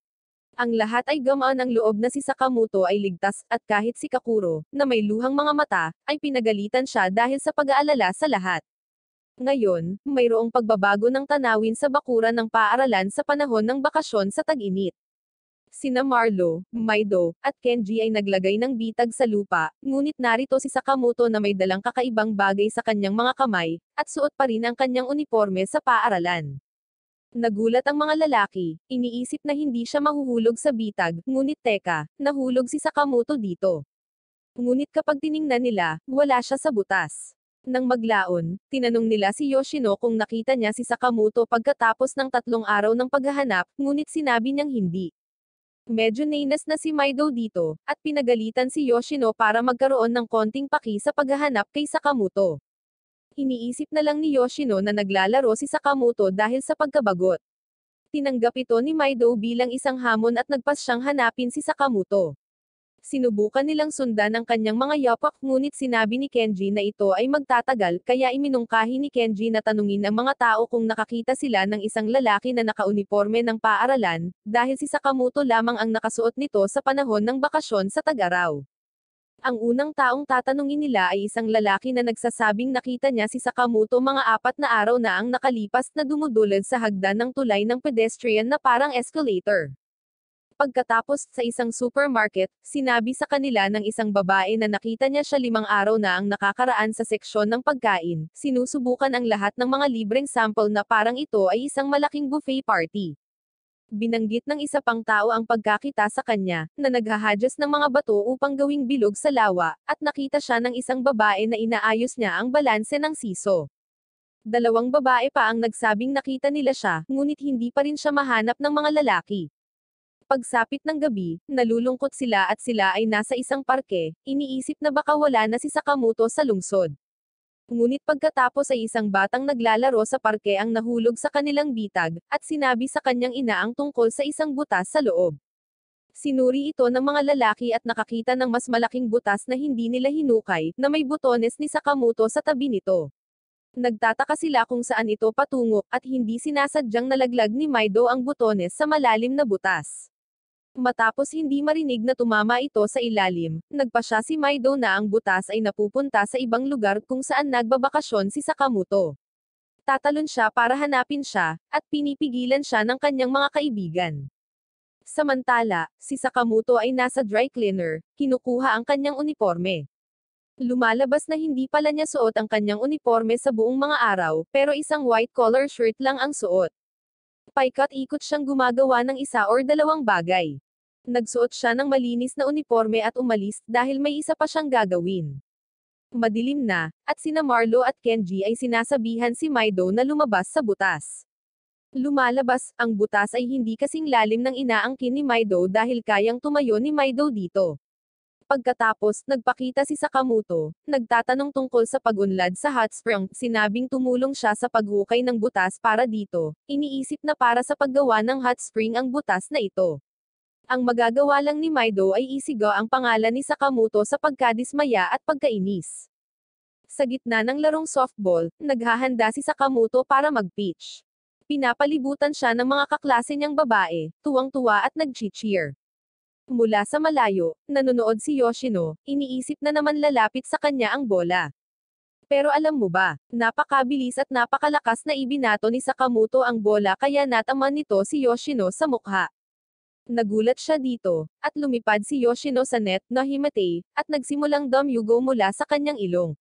Ang lahat ay gamaan ang loob na si Sakamoto ay ligtas, at kahit si Kakuro, na may luhang mga mata, ay pinagalitan siya dahil sa pag-aalala sa lahat. Ngayon, mayroong pagbabago ng tanawin sa bakuran ng paaralan sa panahon ng bakasyon sa tag-init. Sina Marlo, Maido, at Kenji ay naglagay ng bitag sa lupa, ngunit narito si Sakamoto na may dalang kakaibang bagay sa kanyang mga kamay, at suot pa rin ang kanyang uniforme sa paaralan. Nagulat ang mga lalaki, iniisip na hindi siya mahuhulog sa bitag, ngunit teka, nahulog si Sakamoto dito. Ngunit kapag tiningnan nila, wala siya sa butas. Nang maglaon, tinanong nila si Yoshino kung nakita niya si Sakamoto pagkatapos ng 3 araw ng paghahanap, ngunit sinabi niyang hindi. Medyo nainas na si Maido dito, at pinagalitan si Yoshino para magkaroon ng konting paki sa paghahanap kay Sakamoto. Iniisip na lang ni Yoshino na naglalaro si Sakamoto dahil sa pagkabagot. Tinanggap ito ni Maido bilang isang hamon at nagpas siyang hanapin si Sakamoto. Sinubukan nilang sundan ang kanyang mga yapak ngunit sinabi ni Kenji na ito ay magtatagal kaya iminungkahi ni Kenji na tanungin ang mga tao kung nakakita sila ng isang lalaki na nakauniforme ng paaralan, dahil si Sakamoto lamang ang nakasuot nito sa panahon ng bakasyon sa Tag-araw. Ang unang taong tatanungin nila ay isang lalaki na nagsasabing nakita niya si Sakamoto mga 4 na araw na ang nakalipas na dumudulad sa hagdan ng tulay ng pedestrian na parang escalator. Pagkatapos sa isang supermarket, sinabi sa kanila ng isang babae na nakita niya siya 5 araw na ang nakakaraan sa seksyon ng pagkain, sinusubukan ang lahat ng mga libreng sample na parang ito ay isang malaking buffet party. Binanggit ng isa pang tao ang pagkakita sa kanya, na naghahadyas ng mga bato upang gawing bilog sa lawa, at nakita siya ng isang babae na inaayos niya ang balanse ng siso. 2 babae pa ang nagsabing nakita nila siya, ngunit hindi pa rin siya mahanap ng mga lalaki. Pagsapit ng gabi, nalulungkot sila at sila ay nasa isang parke, iniisip na baka wala na si Sakamoto sa lungsod. Ngunit pagkatapos ay isang batang naglalaro sa parke ang nahulog sa kanilang bitag, at sinabi sa kanyang ina ang tungkol sa isang butas sa loob. Sinuri ito ng mga lalaki at nakakita ng mas malaking butas na hindi nila hinukay, na may butones ni Sakamoto sa tabi nito. Nagtataka sila kung saan ito patungo, at hindi sinasadyang nalaglag ni Maido ang butones sa malalim na butas. Matapos hindi marinig na tumama ito sa ilalim, nagpasya si Maido na ang butas ay napupunta sa ibang lugar kung saan nagbabakasyon si Sakamoto. Tatalon siya para hanapin siya, at pinipigilan siya ng kanyang mga kaibigan. Samantala, si Sakamoto ay nasa dry cleaner, kinukuha ang kanyang uniforme. Lumalabas na hindi pala niya suot ang kanyang uniforme sa buong mga araw, pero isang white collar shirt lang ang suot. Paikot-ikot siyang gumagawa ng isa or dalawang bagay. Nagsuot siya ng malinis na uniforme at umalis dahil may isa pa siyang gagawin. Madilim na, at sina Marlo at Kenji ay sinasabihan si Maido na lumabas sa butas. Lumalabas, ang butas ay hindi kasing lalim ng inaangkin ni Maido dahil kayang tumayo ni Maido dito. Pagkatapos, nagpakita si Sakamoto, nagtatanong tungkol sa pag-unlad sa hot spring, sinabing tumulong siya sa paghukay ng butas para dito, iniisip na para sa paggawa ng hot spring ang butas na ito. Ang magagawa lang ni Maido ay isigaw ang pangalan ni Sakamoto sa pagkadismaya at pagkainis. Sa gitna ng larong softball, naghahanda si Sakamoto para mag-pitch. Pinapalibutan siya ng mga kaklase niyang babae, tuwang-tuwa at nag-cheer. Mula sa malayo, nanonood si Yoshino, iniisip na naman lalapit sa kanya ang bola. Pero alam mo ba, napakabilis at napakalakas na ibinato ni Sakamoto ang bola kaya nataman nito si Yoshino sa mukha. Nagulat siya dito, at lumipad si Yoshino sa net na himate, at nagsimulang dumuyugo mula sa kanyang ilong.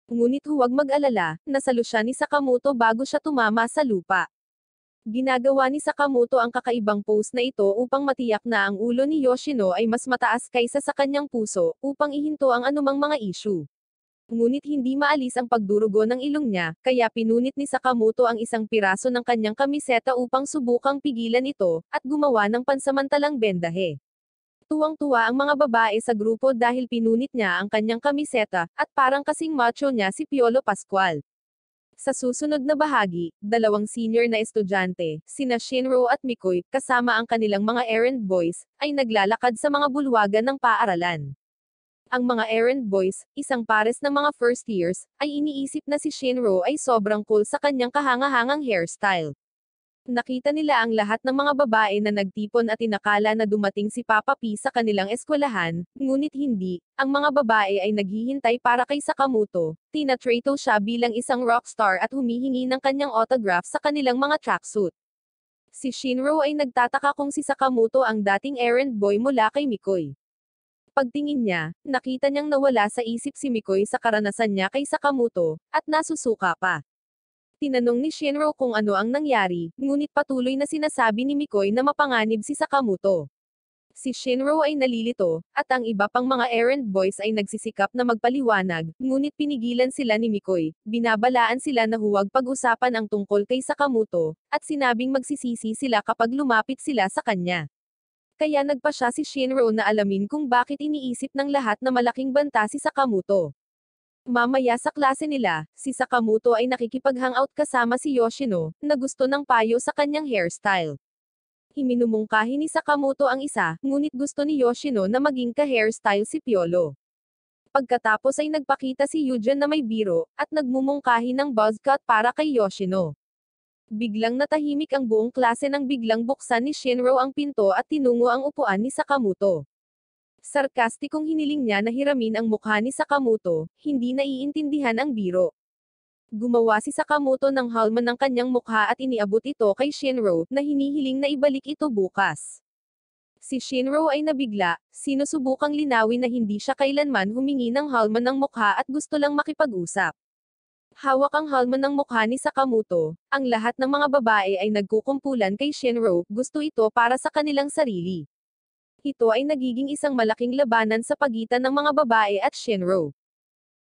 Ngunit huwag mag-alala, nasalo siya ni Sakamoto bago siya tumama sa lupa. Ginagawa ni Sakamoto ang kakaibang pose na ito upang matiyak na ang ulo ni Yoshino ay mas mataas kaysa sa kanyang puso, upang ihinto ang anumang mga issue. Ngunit hindi maalis ang pagdurugo ng ilong niya, kaya pinunit ni Sakamoto ang isang piraso ng kanyang kamiseta upang subukang pigilan ito, at gumawa ng pansamantalang bendahe. Tuwang-tuwa ang mga babae sa grupo dahil pinunit niya ang kanyang kamiseta, at parang kasing macho niya si Piolo Pascual. Sa susunod na bahagi, dalawang senior na estudyante, sina Shinro at Mikoy, kasama ang kanilang mga errand boys, ay naglalakad sa mga bulwagan ng paaralan. Ang mga errand boys, isang pares ng mga first years, ay iniisip na si Shinro ay sobrang cool sa kanyang kahangahangang hairstyle. Nakita nila ang lahat ng mga babae na nagtipon at inakala na dumating si Papa P sa kanilang eskwelahan, ngunit hindi, ang mga babae ay naghihintay para kay Sakamoto, tinatrato siya bilang isang rockstar at humihingi ng kanyang autograph sa kanilang mga tracksuit. Si Shinro ay nagtataka kung si Sakamoto ang dating errand boy mula kay Mikoy. Pagtingin niya, nakita niyang nawala sa isip si Mikoy sa karanasan niya kay Sakamoto, at nasusuka pa. Tinanong ni Shinro kung ano ang nangyari, ngunit patuloy na sinasabi ni Mikoy na mapanganib si Sakamoto. Si Shinro ay nalilito, at ang iba pang mga errand boys ay nagsisikap na magpaliwanag, ngunit pinigilan sila ni Mikoy, binabalaan sila na huwag pag-usapan ang tungkol kay Sakamoto, at sinabing magsisisi sila kapag lumapit sila sa kanya. Kaya nagpa siya si Shinro na alamin kung bakit iniisip ng lahat na malaking banta si Sakamoto. Mamaya sa klase nila, si Sakamoto ay nakikipag-hangout kasama si Yoshino, na gusto ng payo sa kanyang hairstyle. Iminumungkahi ni Sakamoto ang isa, ngunit gusto ni Yoshino na maging ka-hairstyle si Piolo. Pagkatapos ay nagpakita si Yujin na may biro, at nagmumungkahi ng buzz cut para kay Yoshino. Biglang natahimik ang buong klase nang biglang buksan ni Shinro ang pinto at tinungo ang upuan ni Sakamoto. Sarkastikong hiniling niya na hiramin ang mukha ni Sakamoto, hindi naiintindihan ang biro. Gumawa si Sakamoto ng halman ng kanyang mukha at iniabot ito kay Shinro, na hinihiling na ibalik ito bukas. Si Shinro ay nabigla, sinusubukang linawin na hindi siya kailanman humingi ng halman ng mukha at gusto lang makipag-usap. Hawak ang halman ng mukha ni Sakamoto, ang lahat ng mga babae ay nagkukumpulan kay Shinro, gusto ito para sa kanilang sarili. Ito ay nagiging isang malaking labanan sa pagitan ng mga babae at Shinro.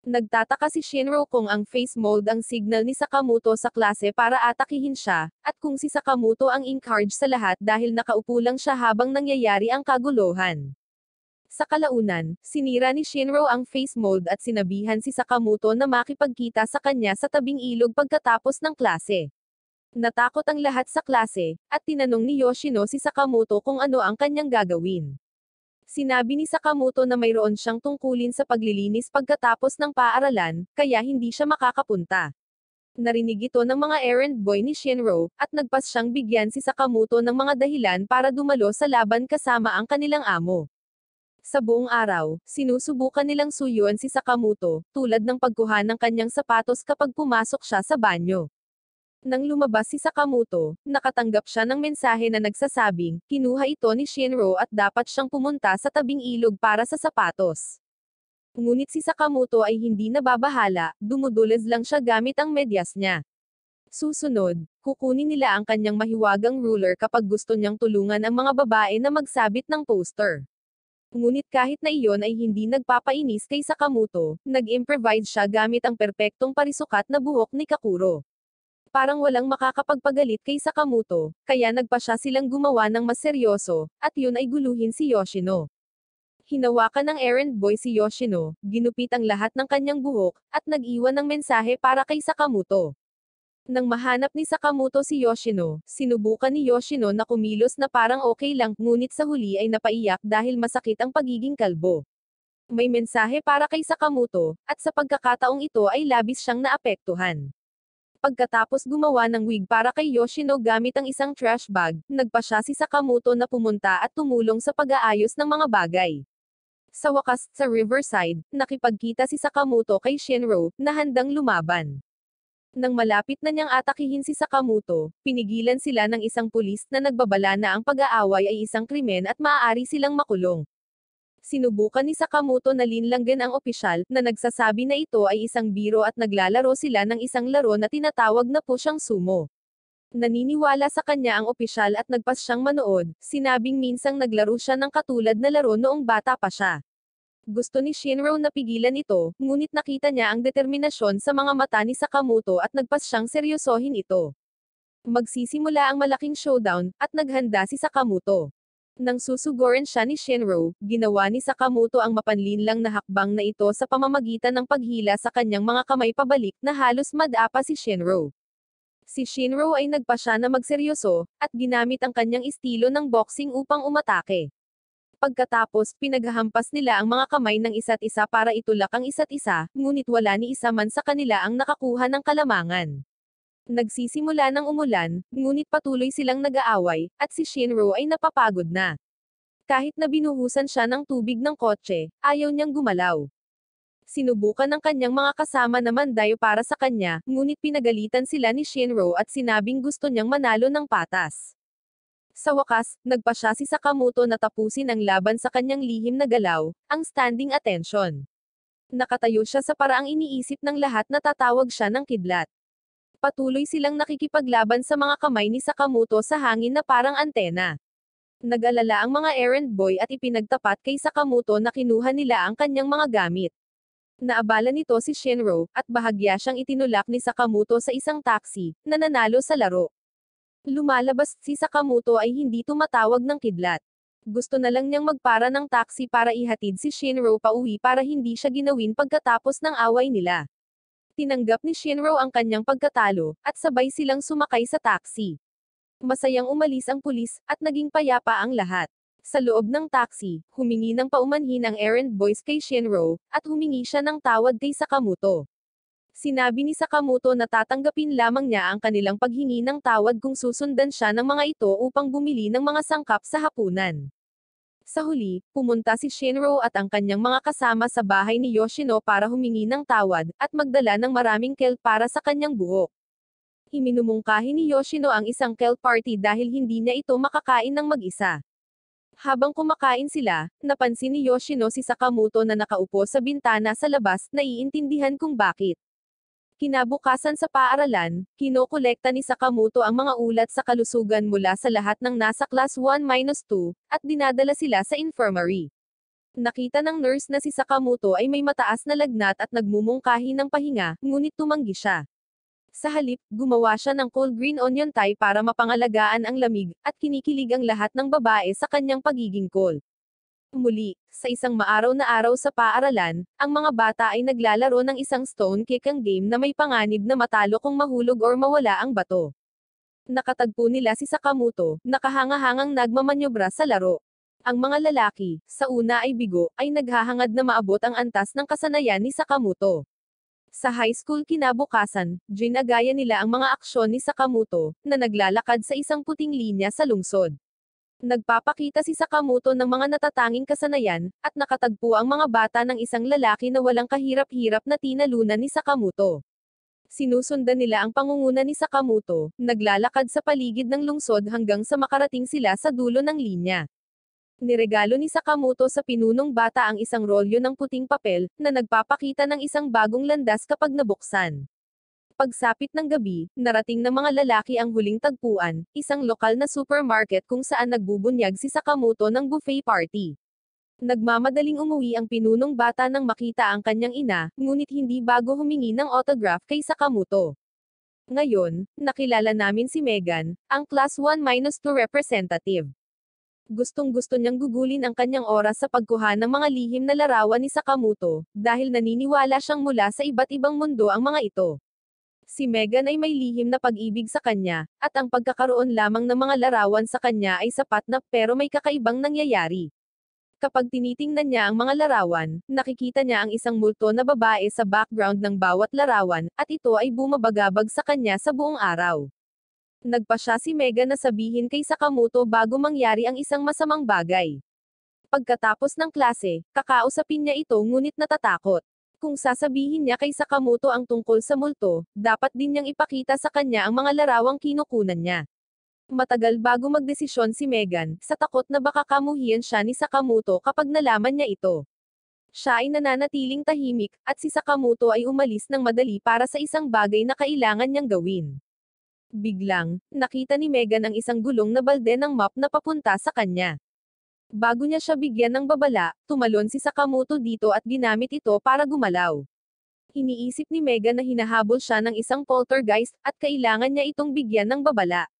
Nagtataka si Shinro kung ang face mold ang signal ni Sakamoto sa klase para atakihin siya, at kung si Sakamoto ang in charge sa lahat dahil nakaupo lang siya habang nangyayari ang kaguluhan. Sa kalaunan, sinira ni Shinro ang face mold at sinabihan si Sakamoto na makipagkita sa kanya sa tabing ilog pagkatapos ng klase. Natakot ang lahat sa klase, at tinanong ni Yoshino si Sakamoto kung ano ang kanyang gagawin. Sinabi ni Sakamoto na mayroon siyang tungkulin sa paglilinis pagkatapos ng paaralan, kaya hindi siya makakapunta. Narinig ito ng mga errand boy ni Shinro, at nagpas siyang bigyan si Sakamoto ng mga dahilan para dumalo sa laban kasama ang kanilang amo. Sa buong araw, sinusubukan nilang suyuan si Sakamoto, tulad ng pagkuha ng kanyang sapatos kapag pumasok siya sa banyo. Nang lumabas si Sakamoto, nakatanggap siya ng mensahe na nagsasabing, kinuha ito ni Shinro at dapat siyang pumunta sa tabing ilog para sa sapatos. Ngunit si Sakamoto ay hindi nababahala, dumudulas lang siya gamit ang medyas niya. Susunod, kukunin nila ang kanyang mahiwagang ruler kapag gusto niyang tulungan ang mga babae na magsabit ng poster. Ngunit kahit na iyon ay hindi nagpapainis kay Sakamoto, nag-improvise siya gamit ang perpektong parisukat na buhok ni Kakuro. Parang walang makakapagpagalit kay Sakamoto, kaya nagpa siya silang gumawa ng mas seryoso, at yun ay guluhin si Yoshino. Hinawakan ng errand boy si Yoshino, ginupit ang lahat ng kanyang buhok, at nag-iwan ng mensahe para kay Sakamoto. Nang mahanap ni Sakamoto si Yoshino, sinubukan ni Yoshino na kumilos na parang okay lang, ngunit sa huli ay napaiyak dahil masakit ang pagiging kalbo. May mensahe para kay Sakamoto, at sa pagkakataong ito ay labis siyang naapektuhan. Pagkatapos gumawa ng wig para kay Yoshino gamit ang isang trash bag, nagpa siya si Sakamoto na pumunta at tumulong sa pag-aayos ng mga bagay. Sa wakas, sa Riverside, nakipagkita si Sakamoto kay Shinro, na handang lumaban. Nang malapit na niyang atakihin si Sakamoto, pinigilan sila ng isang pulis na nagbabala na ang pag-aaway ay isang krimen at maaari silang makulong. Sinubukan ni Sakamoto na linlanggan ang opisyal, na nagsasabi na ito ay isang biro at naglalaro sila ng isang laro na tinatawag na pusyang sumo. Naniniwala sa kanya ang opisyal at nagpas siyang manood, sinabing minsang naglaro siya ng katulad na laro noong bata pa siya. Gusto ni Shinro na pigilan ito, ngunit nakita niya ang determinasyon sa mga mata ni Sakamoto at nagpas siyang seryosohin ito. Magsisimula ang malaking showdown, at naghanda si Sakamoto. Nang susugurin siya ni Shinro, ginawa ni Sakamoto ang mapanlinlang na hakbang na ito sa pamamagitan ng paghila sa kanyang mga kamay pabalik na halos madapa si Shinro. Si Shinro ay nagpa siya na magseryoso, at ginamit ang kanyang estilo ng boxing upang umatake. Pagkatapos, pinaghahampas nila ang mga kamay ng isa't isa para itulak ang isa't isa, ngunit wala ni isa man sa kanila ang nakakuha ng kalamangan. Nagsisimula ng umulan, ngunit patuloy silang nag-aaway, at si Shinro ay napapagod na. Kahit na binuhusan siya ng tubig ng kotse, ayaw niyang gumalaw. Sinubukan ng kanyang mga kasama na mandayo para sa kanya, ngunit pinagalitan sila ni Shinro at sinabing gusto niyang manalo ng patas. Sa wakas, nagpa siya si Sakamoto na tapusin ang laban sa kanyang lihim na galaw, ang standing attention. Nakatayo siya sa paraang iniisip ng lahat na tatawag siya ng kidlat. Patuloy silang nakikipaglaban sa mga kamay ni Sakamoto sa hangin na parang antena. Nag-alala ang mga errand boy at ipinagtapat kay Sakamoto na kinuha nila ang kanyang mga gamit. Naabala nito si Shinro, at bahagya siyang itinulak ni Sakamoto sa isang taxi, na nanalo sa laro. Lumalabas, si Sakamoto ay hindi tumatawag ng kidlat. Gusto na lang niyang magpara ng taxi para ihatid si Shinro pauwi para hindi siya ginawin pagkatapos ng away nila. Tinanggap ni Shinro ang kanyang pagkatalo, at sabay silang sumakay sa taxi. Masayang umalis ang pulis, at naging payapa ang lahat. Sa loob ng taxi, humingi ng paumanhin ang errand boys kay Shinro, at humingi siya ng tawad kay Sakamoto. Sinabi ni Sakamoto na tatanggapin lamang niya ang kanilang paghingi ng tawad kung susundan siya ng mga ito upang bumili ng mga sangkap sa hapunan. Sa huli, pumunta si Shinro at ang kanyang mga kasama sa bahay ni Yoshino para humingi ng tawad, at magdala ng maraming kelp para sa kanyang buhok. Iminumungkahi ni Yoshino ang isang kelp party dahil hindi niya ito makakain ng mag-isa. Habang kumakain sila, napansin ni Yoshino si Sakamoto na nakaupo sa bintana sa labas, naiintindihan kung bakit. Kinabukasan sa paaralan, kinokolekta ni Sakamoto ang mga ulat sa kalusugan mula sa lahat ng nasa class 1-2, at dinadala sila sa infirmary. Nakita ng nurse na si Sakamoto ay may mataas na lagnat at nagmumungkahi ng pahinga, ngunit tumanggi siya. Sa halip, gumawa siya ng cold green onion tie para mapangalagaan ang lamig, at kinikilig ang lahat ng babae sa kanyang pagiging cool. Muli, sa isang maaraw na araw sa paaralan, ang mga bata ay naglalaro ng isang stone kick-ang game na may panganib na matalo kung mahulog or mawala ang bato. Nakatagpo nila si Sakamoto, nakahangahangang nagmamanyobra sa laro. Ang mga lalaki, sa una ay bigo, ay naghahangad na maabot ang antas ng kasanayan ni Sakamoto. Sa high school kinabukasan, ginagaya nila ang mga aksyon ni Sakamoto, na naglalakad sa isang puting linya sa lungsod. Nagpapakita si Sakamoto ng mga natatanging kasanayan, at nakatagpo ang mga bata ng isang lalaki na walang kahirap-hirap na tinalunan ni Sakamoto. Sinusundan nila ang pangunguna ni Sakamoto, naglalakad sa paligid ng lungsod hanggang sa makarating sila sa dulo ng linya. Niregalo ni Sakamoto sa pinunong bata ang isang rolyo ng puting papel, na nagpapakita ng isang bagong landas kapag nabuksan. Pagsapit ng gabi, narating ng mga lalaki ang huling tagpuan, isang lokal na supermarket kung saan nagbubunyag si Sakamoto ng buffet party. Nagmamadaling umuwi ang pinunong bata nang makita ang kanyang ina, ngunit hindi bago humingi ng autograph kay Sakamoto. Ngayon, nakilala namin si Megan, ang Class 1-2 representative. Gustong-gusto niyang gugulin ang kanyang oras sa pagkuha ng mga lihim na larawan ni Sakamoto, dahil naniniwala siyang mula sa iba't ibang mundo ang mga ito. Si Megan ay may lihim na pag-ibig sa kanya, at ang pagkakaroon lamang ng mga larawan sa kanya ay sapat na pero may kakaibang nangyayari. Kapag tinitingnan niya ang mga larawan, nakikita niya ang isang multo na babae sa background ng bawat larawan, at ito ay bumabagabag sa kanya sa buong araw. Nagpa siya si Megan na sabihin kay Sakamoto bago mangyari ang isang masamang bagay. Pagkatapos ng klase, kakausapin niya ito ngunit natatakot. Kung sasabihin niya kay Sakamoto ang tungkol sa multo, dapat din niyang ipakita sa kanya ang mga larawang kinukunan niya. Matagal bago magdesisyon si Megan, sa takot na baka kamuhian siya ni Sakamoto kapag nalaman niya ito. Siya ay nananatiling tahimik, at si Sakamoto ay umalis ng madali para sa isang bagay na kailangan niyang gawin. Biglang, nakita ni Megan ang isang gulong na balde ng mop na papunta sa kanya. Bago niya siya bigyan ng babala, tumalon si Sakamoto dito at ginamit ito para gumalaw. Iniisip ni Megan na hinahabol siya ng isang poltergeist, at kailangan niya itong bigyan ng babala.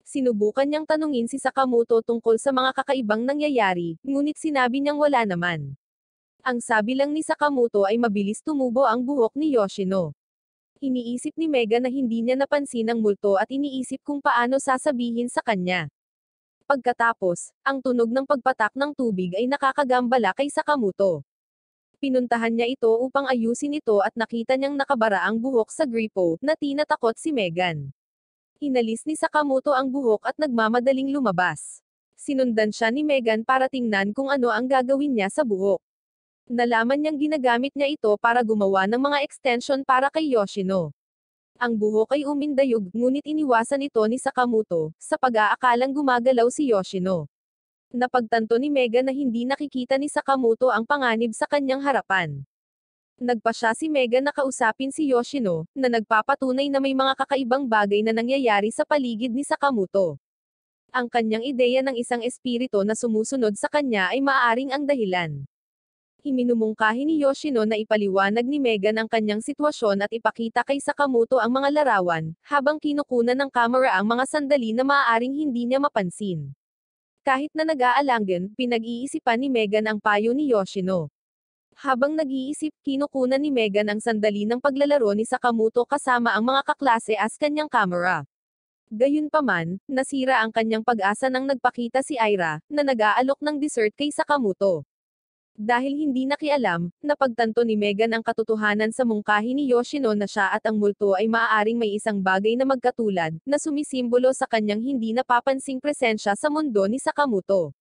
Sinubukan niyang tanungin si Sakamoto tungkol sa mga kakaibang nangyayari, ngunit sinabi niyang wala naman. Ang sabi lang ni Sakamoto ay mabilis tumubo ang buhok ni Yoshino. Iniisip ni Megan na hindi niya napansin ang multo at iniisip kung paano sasabihin sa kanya. Pagkatapos, ang tunog ng pagpatak ng tubig ay nakakagambala kay Sakamoto. Pinuntahan niya ito upang ayusin ito at nakita niyang nakabara ang buhok sa gripo, na tinatakot si Megan. Inalis ni Sakamoto ang buhok at nagmamadaling lumabas. Sinundan siya ni Megan para tingnan kung ano ang gagawin niya sa buhok. Nalaman niyang ginagamit niya ito para gumawa ng mga extension para kay Yoshino. Ang buhok ay umindayog, ngunit iniwasan ito ni Sakamoto, sa pag-aakalang gumagalaw si Yoshino. Napagtanto ni Megan na hindi nakikita ni Sakamoto ang panganib sa kanyang harapan. Nagpa siya si Megan na kausapin si Yoshino, na nagpapatunay na may mga kakaibang bagay na nangyayari sa paligid ni Sakamoto. Ang kanyang ideya ng isang espiritu na sumusunod sa kanya ay maaaring ang dahilan. Iminumungkahi ni Yoshino na ipaliwanag ni Megan ang kanyang sitwasyon at ipakita kay Sakamoto ang mga larawan, habang kinukunan ng kamera ang mga sandali na maaaring hindi niya mapansin. Kahit na nag-aalangan, pinag-iisipan ni Megan ang payo ni Yoshino. Habang nag-iisip, kinukunan ni Megan ang sandali ng paglalaro ni Sakamoto kasama ang mga kaklase as kanyang kamera. Gayunpaman, nasira ang kanyang pag-asa nang nagpakita si Ira, na nag-aalok ng dessert kay Sakamoto. Dahil hindi nakialam, napagtanto ni Megan ang katotohanan sa mungkahi ni Yoshino na siya at ang multo ay maaaring may isang bagay na magkatulad, na sumisimbolo sa kanyang hindi napapansing presensya sa mundo ni Sakamoto.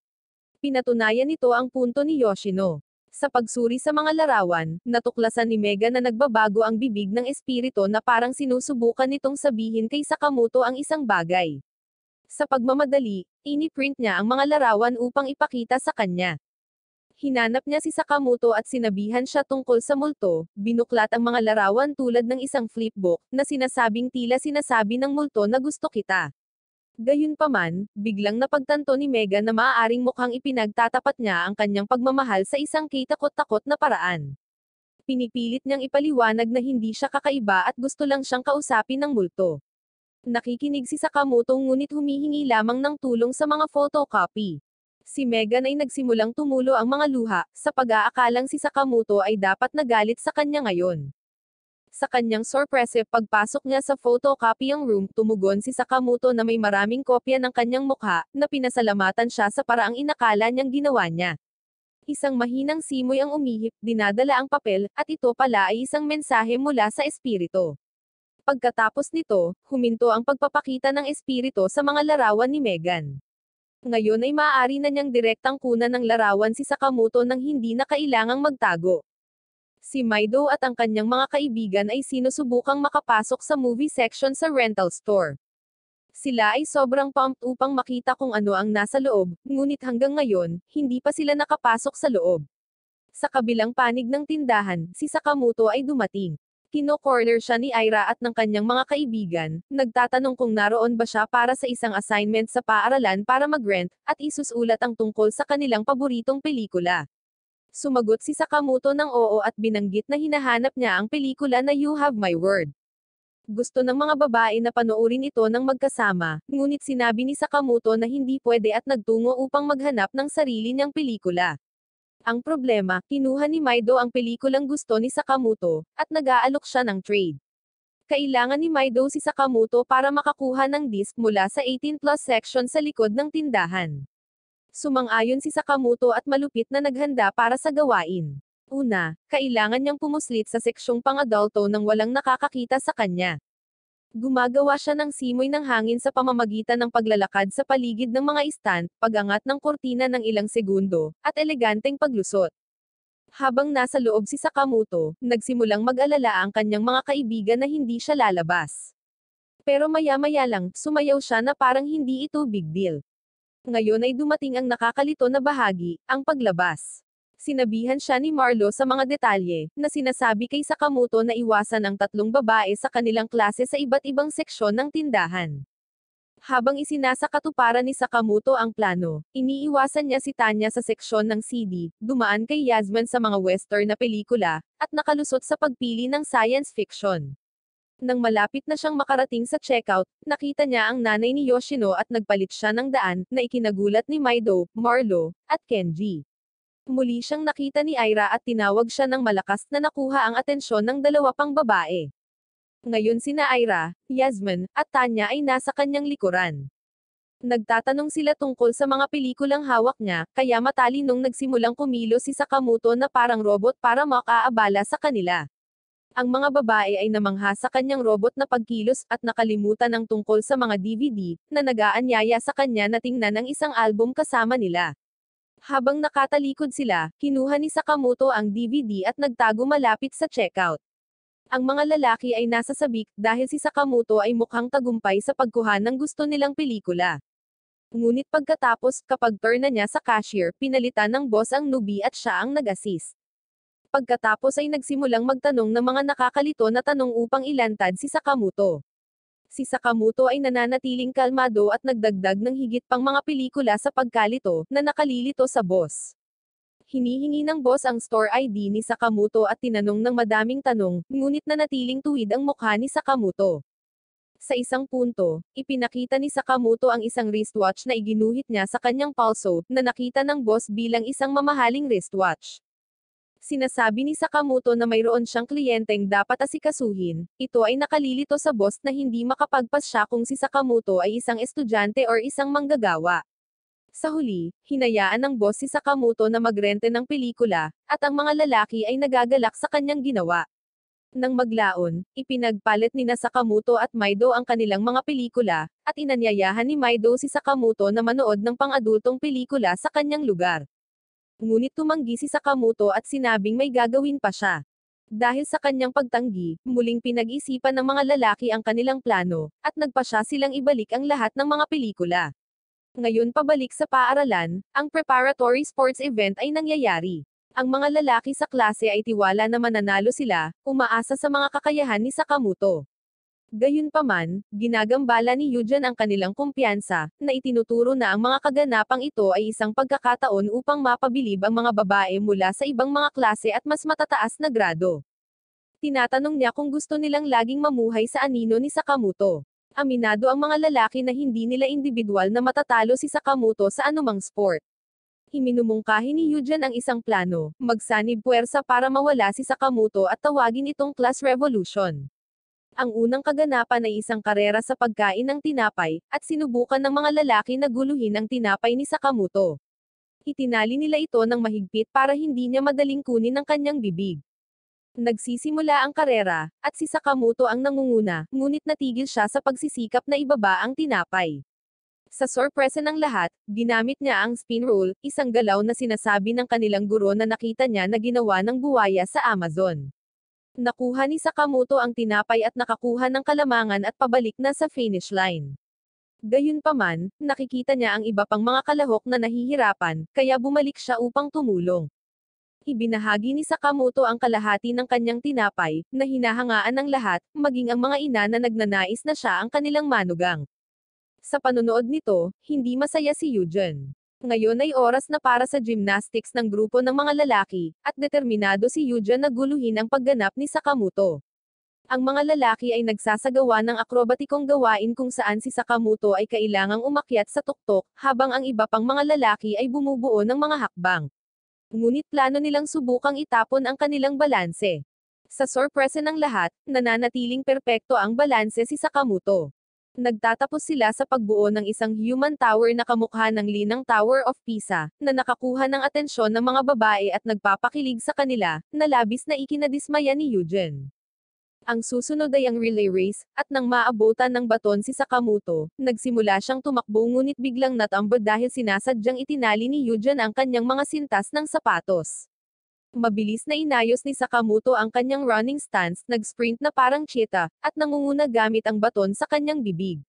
Pinatunayan nito ang punto ni Yoshino. Sa pagsuri sa mga larawan, natuklasan ni Megan na nagbabago ang bibig ng espiritu na parang sinusubukan nitong sabihin kay Sakamoto ang isang bagay. Sa pagmamadali, ini-print niya ang mga larawan upang ipakita sa kanya. Hinanap niya si Sakamoto at sinabihan siya tungkol sa multo, binuklat ang mga larawan tulad ng isang flipbook, na sinasabing tila sinasabi ng multo na gusto kita. Gayunpaman, biglang napagtanto ni Megan na maaaring mukhang ipinagtatapat niya ang kanyang pagmamahal sa isang kitakot-takot na paraan. Pinipilit niyang ipaliwanag na hindi siya kakaiba at gusto lang siyang kausapin ng multo. Nakikinig si Sakamoto ngunit humihingi lamang ng tulong sa mga photocopy. Si Megan ay nagsimulang tumulo ang mga luha, sa pag-aakalang si Sakamoto ay dapat nagalit sa kanya ngayon. Sa kanyang sorpresive pagpasok niya sa photocopying room, tumugon si Sakamoto na may maraming kopya ng kanyang mukha, na pinasalamatan siya sa paraang inakala niyang ginawa niya. Isang mahinang simoy ang umihip, dinadala ang papel, at ito pala ay isang mensahe mula sa espiritu. Pagkatapos nito, huminto ang pagpapakita ng espiritu sa mga larawan ni Megan. Ngayon ay maaari na niyang direktang kunan ng larawan si Sakamoto nang hindi na kailangang magtago. Si Maido at ang kanyang mga kaibigan ay sinusubukang makapasok sa movie section sa rental store. Sila ay sobrang pumped upang makita kung ano ang nasa loob, ngunit hanggang ngayon, hindi pa sila nakapasok sa loob. Sa kabilang panig ng tindahan, si Sakamoto ay dumating. Kino-corner siya ni Ira at ng kanyang mga kaibigan, nagtatanong kung naroon ba siya para sa isang assignment sa paaralan para mag-rent, at isusulat ang tungkol sa kanilang paboritong pelikula. Sumagot si Sakamoto ng oo at binanggit na hinahanap niya ang pelikula na You Have My Word. Gusto ng mga babae na panoorin ito ng magkasama, ngunit sinabi ni Sakamoto na hindi pwede at nagtungo upang maghanap ng sarili niyang pelikula. Ang problema, kinuha ni Maido ang pelikulang gusto ni Sakamoto, at nag-aalok siya ng trade. Kailangan ni Maido si Sakamoto para makakuha ng disc mula sa 18+ section sa likod ng tindahan. Sumang-ayon si Sakamoto at malupit na naghanda para sa gawain. Una, kailangan niyang pumuslit sa seksyong pang-adulto nang walang nakakakita sa kanya. Gumagawa siya ng simoy ng hangin sa pamamagitan ng paglalakad sa paligid ng mga stand, pag-angat ng kurtina ng ilang segundo, at eleganteng paglusot. Habang nasa loob si Sakamoto, nagsimulang mag-alala ang kanyang mga kaibigan na hindi siya lalabas. Pero maya-maya lang, sumayaw siya na parang hindi ito big deal. Ngayon ay dumating ang nakakalito na bahagi, ang paglabas. Sinabihan siya ni Marlo sa mga detalye, na sinasabi kay Sakamoto na iwasan ang 3 babae sa kanilang klase sa iba't ibang seksyon ng tindahan. Habang isinasakatuparan ni Sakamoto ang plano, iniiwasan niya si Tanya sa seksyon ng CD, dumaan kay Yasmin sa mga western na pelikula, at nakalusot sa pagpili ng science fiction. Nang malapit na siyang makarating sa checkout, nakita niya ang nanay ni Yoshino at nagpalit siya ng daan, na ikinagulat ni Maido, Marlo, at Kenji. Muli siyang nakita ni Ira at tinawag siya ng malakas na nakuha ang atensyon ng 2 pang babae. Ngayon sina Ira, Yasmin, at Tanya ay nasa kanyang likuran. Nagtatanong sila tungkol sa mga pelikulang hawak niya, kaya matalinong nagsimulang kumilos si Sakamoto na parang robot para makaabala sa kanila. Ang mga babae ay namangha sa kanyang robot na pagkilos at nakalimutan ang tungkol sa mga DVD, na nag-aanyaya sa kanya na tingnan ang isang album kasama nila. Habang nakatalikod sila, kinuha ni Sakamoto ang DVD at nagtago malapit sa checkout. Ang mga lalaki ay nasa sabik, dahil si Sakamoto ay mukhang tagumpay sa pagkuha ng gusto nilang pelikula. Ngunit pagkatapos, kapag turn na niya sa cashier, pinalitan ng boss ang newbie at siya ang nag-assist. Pagkatapos ay nagsimulang magtanong ng mga nakakalito na tanong upang ilantad si Sakamoto. Si Sakamoto ay nananatiling kalmado at nagdagdag ng higit pang mga pelikula sa pagkalito, na nakalilito sa boss. Hinihingi ng boss ang store ID ni Sakamoto at tinanong ng madaming tanong, ngunit nanatiling tuwid ang mukha ni Sakamoto. Sa isang punto, ipinakita ni Sakamoto ang isang wristwatch na iginuhit niya sa kanyang palso, na nakita ng boss bilang isang mamahaling wristwatch. Sinasabi ni Sakamoto na mayroon siyang kliyenteng dapat asikasuhin, ito ay nakalilito sa boss na hindi makapagpas siya kung si Sakamoto ay isang estudyante or isang manggagawa. Sa huli, hinayaan ng boss si Sakamoto na magrente ng pelikula, at ang mga lalaki ay nagagalak sa kanyang ginawa. Nang maglaon, ipinagpalit ni Sakamoto at Maido ang kanilang mga pelikula, at inanyayahan ni Maido si Sakamoto na manood ng pang-adultong pelikula sa kanyang lugar. Ngunit tumanggi si Sakamoto at sinabing may gagawin pa siya. Dahil sa kanyang pagtanggi, muling pinag-isipan ng mga lalaki ang kanilang plano, at nagpasya silang ibalik ang lahat ng mga pelikula. Ngayon pabalik sa paaralan, ang preparatory sports event ay nangyayari. Ang mga lalaki sa klase ay tiwala na mananalo sila, umaasa sa mga kakayahan ni Sakamoto. Gayunpaman, ginagambala ni Yujan ang kanilang kumpiyansa, na itinuturo na ang mga kaganapang ito ay isang pagkakataon upang mapabilib ang mga babae mula sa ibang mga klase at mas matataas na grado. Tinatanong niya kung gusto nilang laging mamuhay sa anino ni Sakamoto. Aminado ang mga lalaki na hindi nila individual na matatalo si Sakamoto sa anumang sport. Iminumungkahi ni Yujan ang isang plano, magsanib puwersa para mawala si Sakamoto at tawagin itong class revolution. Ang unang kaganapan ay isang karera sa pagkain ng tinapay, at sinubukan ng mga lalaki na guluhin ang tinapay ni Sakamoto. Itinali nila ito ng mahigpit para hindi niya madaling kunin ang kanyang bibig. Nagsisimula ang karera, at si Sakamoto ang nangunguna, ngunit natigil siya sa pagsisikap na ibaba ang tinapay. Sa sorpresa ng lahat, ginamit niya ang spin roll, isang galaw na sinasabi ng kanilang guro na nakita niya na ginawa ng buwaya sa Amazon. Nakuha ni Sakamoto ang tinapay at nakakuha ng kalamangan at pabalik na sa finish line. Gayunpaman, nakikita niya ang iba pang mga kalahok na nahihirapan, kaya bumalik siya upang tumulong. Ibinahagi ni Sakamoto ang kalahati ng kanyang tinapay, na hinahangaan ng lahat, maging ang mga ina na nagnanais na siya ang kanilang manugang. Sa panonood nito, hindi masaya si Yujin. Ngayon ay oras na para sa gymnastics ng grupo ng mga lalaki, at determinado si Yujin na guluhin ang pagganap ni Sakamoto. Ang mga lalaki ay nagsasagawa ng akrobatikong gawain kung saan si Sakamoto ay kailangang umakyat sa tuktok, habang ang iba pang mga lalaki ay bumubuo ng mga hakbang. Ngunit plano nilang subukang itapon ang kanilang balanse. Sa sorpresa ng lahat, nananatiling perpekto ang balanse si Sakamoto. Nagtatapos sila sa pagbuo ng isang human tower na kamukha ng linang Tower of Pisa, na nakakuha ng atensyon ng mga babae at nagpapakilig sa kanila, na labis na ikinadismaya ni Yujin. Ang susunod ay ang relay race, at nang maabutan ng baton si Sakamoto, nagsimula siyang tumakbo ngunit biglang natambod dahil sinasadyang itinali ni Yujin ang kanyang mga sintas ng sapatos. Mabilis na inayos ni Sakamoto ang kanyang running stance, nag-sprint na parang cheetah, at nangunguna gamit ang baton sa kanyang bibig.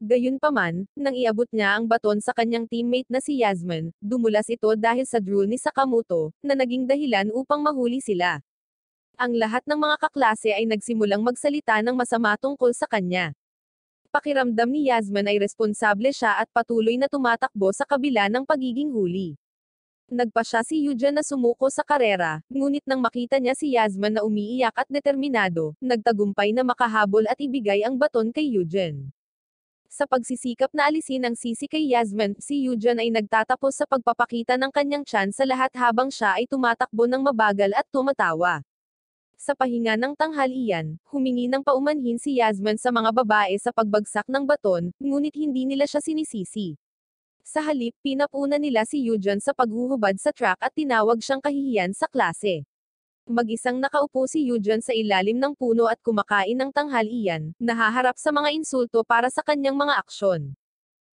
Gayunpaman, nang iabot niya ang baton sa kanyang teammate na si Yasmin, dumulas ito dahil sa drool ni Sakamoto, na naging dahilan upang mahuli sila. Ang lahat ng mga kaklase ay nagsimulang magsalita ng masama tungkol sa kanya. Pakiramdam ni Yasmin ay responsable siya at patuloy na tumatakbo sa kabila ng pagiging huli. Nagpa siya si Yujin na sumuko sa karera, ngunit nang makita niya si Yasmin na umiiyak at determinado, nagtagumpay na makahabol at ibigay ang baton kay Yujin. Sa pagsisikap na alisin ang sisi kay Yasmin, si Yujin ay nagtatapos sa pagpapakita ng kanyang tiyan sa lahat habang siya ay tumatakbo ng mabagal at tumatawa. Sa pahinga ng tanghalian, humingi ng paumanhin si Yasmin sa mga babae sa pagbagsak ng baton, ngunit hindi nila siya sinisisi. Sa halip, pinapuna nila si Yujin sa paghuhubad sa track at tinawag siyang kahihiyan sa klase. Mag-isang nakaupo si Yujin sa ilalim ng puno at kumakain ng tanghalian, nahaharap sa mga insulto para sa kanyang mga aksyon.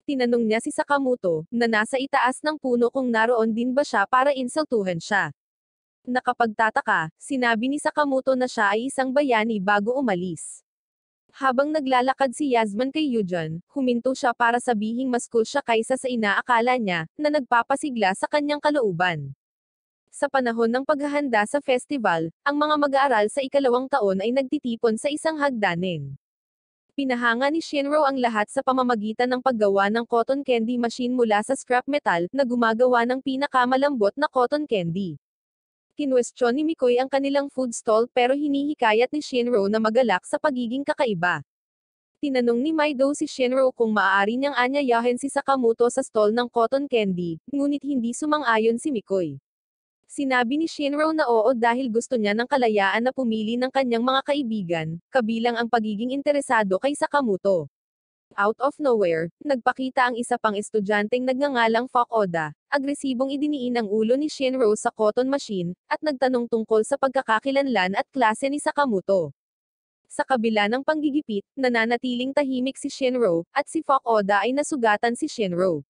Tinanong niya si Sakamoto, na nasa itaas ng puno kung naroon din ba siya para insultuhan siya. Nakapagtataka, sinabi ni Sakamoto na siya ay isang bayani bago umalis. Habang naglalakad si Yasmin kay Yujin, huminto siya para sabihing mas cool siya kaysa sa inaakala niya, na nagpapasigla sa kanyang kalooban. Sa panahon ng paghahanda sa festival, ang mga mag-aaral sa ikalawang taon ay nagtitipon sa isang hagdanin. Pinahanga ni Shinro ang lahat sa pamamagitan ng paggawa ng cotton candy machine mula sa scrap metal, na gumagawa ng pinakamalambot na cotton candy. Kinwestiyon ni Mikoy ang kanilang food stall pero hinihikayat ni Shinro na magalak sa pagiging kakaiba. Tinanong ni Maido si Shinro kung maaari niyang anyayahin si Sakamoto sa stall ng cotton candy, ngunit hindi sumang-ayon si Mikoy. Sinabi ni Shinro na oo dahil gusto niya ng kalayaan na pumili ng kanyang mga kaibigan, kabilang ang pagiging interesado kay Sakamoto. Out of nowhere, nagpakita ang isa pang estudyanteng nagngangalang Fukuoda. Agresibong idiniin ang ulo ni Shinro sa cotton machine, at nagtanong tungkol sa pagkakakilanlan at klase ni Sakamoto. Sa kabila ng panggigipit, nananatiling tahimik si Shinro, at si Fukuoda ay nasugatan si Shinro.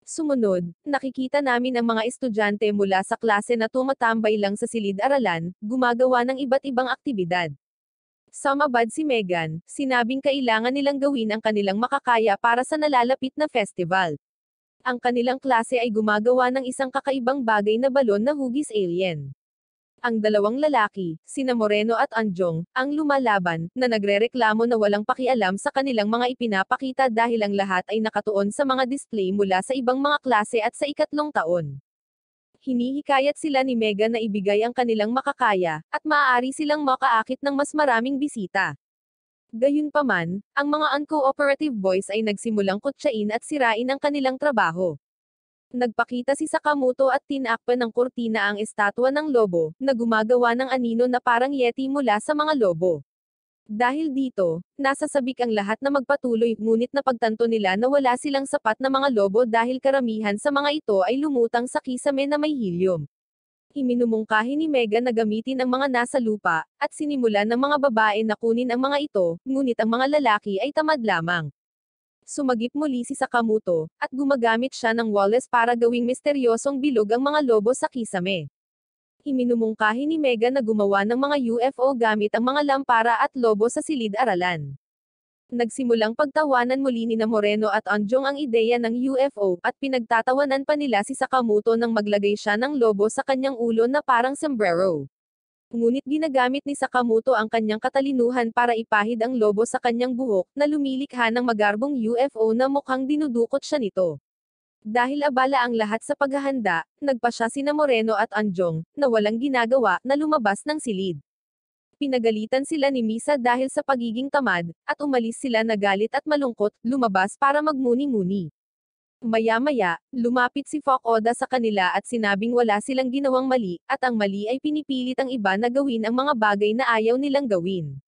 Sumunod, nakikita namin ang mga estudyante mula sa klase na tumatambay lang sa silid-aralan, gumagawa ng iba't ibang aktibidad. Sumabad si Megan, sinabing kailangan nilang gawin ang kanilang makakaya para sa nalalapit na festival. Ang kanilang klase ay gumagawa ng isang kakaibang bagay na balon na hugis alien. Ang dalawang lalaki, sina Moreno at Anjong, ang lumalaban, na nagrereklamo na walang pakialam sa kanilang mga ipinapakita dahil ang lahat ay nakatuon sa mga display mula sa ibang mga klase at sa ikatlong taon. Hinihikayat sila ni Megan na ibigay ang kanilang makakaya, at maaari silang makaakit ng mas maraming bisita. Gayunpaman, ang mga uncooperative boys ay nagsimulang kutsain at sirain ang kanilang trabaho. Nagpakita si Sakamoto at tinakpan ng kurtina ang estatwa ng lobo, na gumagawa ng anino na parang yeti mula sa mga lobo. Dahil dito, nasasabik ang lahat na magpatuloy, ngunit napagtanto nila na wala silang sapat na mga lobo dahil karamihan sa mga ito ay lumutang sa kisame na may helium. Iminumungkahi ni Megan na gamitin ang mga nasa lupa, at sinimulan ng mga babae na kunin ang mga ito, ngunit ang mga lalaki ay tamad lamang. Sumagip muli si Sakamoto, at gumagamit siya ng Wallace para gawing misteryosong bilog ang mga lobo sa kisame. Iminumungkahi ni Megan na gumawa ng mga UFO gamit ang mga lampara at lobo sa silid-aralan. Nagsimulang pagtawanan muli nina Moreno at Anjong ang ideya ng UFO, at pinagtatawanan pa nila si Sakamoto nang maglagay siya ng lobo sa kanyang ulo na parang sombrero. Ngunit ginagamit ni Sakamoto ang kanyang katalinuhan para ipahid ang lobo sa kanyang buhok, na lumilikha ng magarbong UFO na mukhang dinudukot siya nito. Dahil abala ang lahat sa paghahanda, nagpa siya sina Moreno at Anjong, na walang ginagawa, na lumabas ng silid. Pinagalitan sila ni Misa dahil sa pagiging tamad, at umalis sila na galit at malungkot, lumabas para magmuni-muni. Maya-maya, lumapit si Fukuoka sa kanila at sinabing wala silang ginawang mali, at ang mali ay pinipilit ang iba na gawin ang mga bagay na ayaw nilang gawin.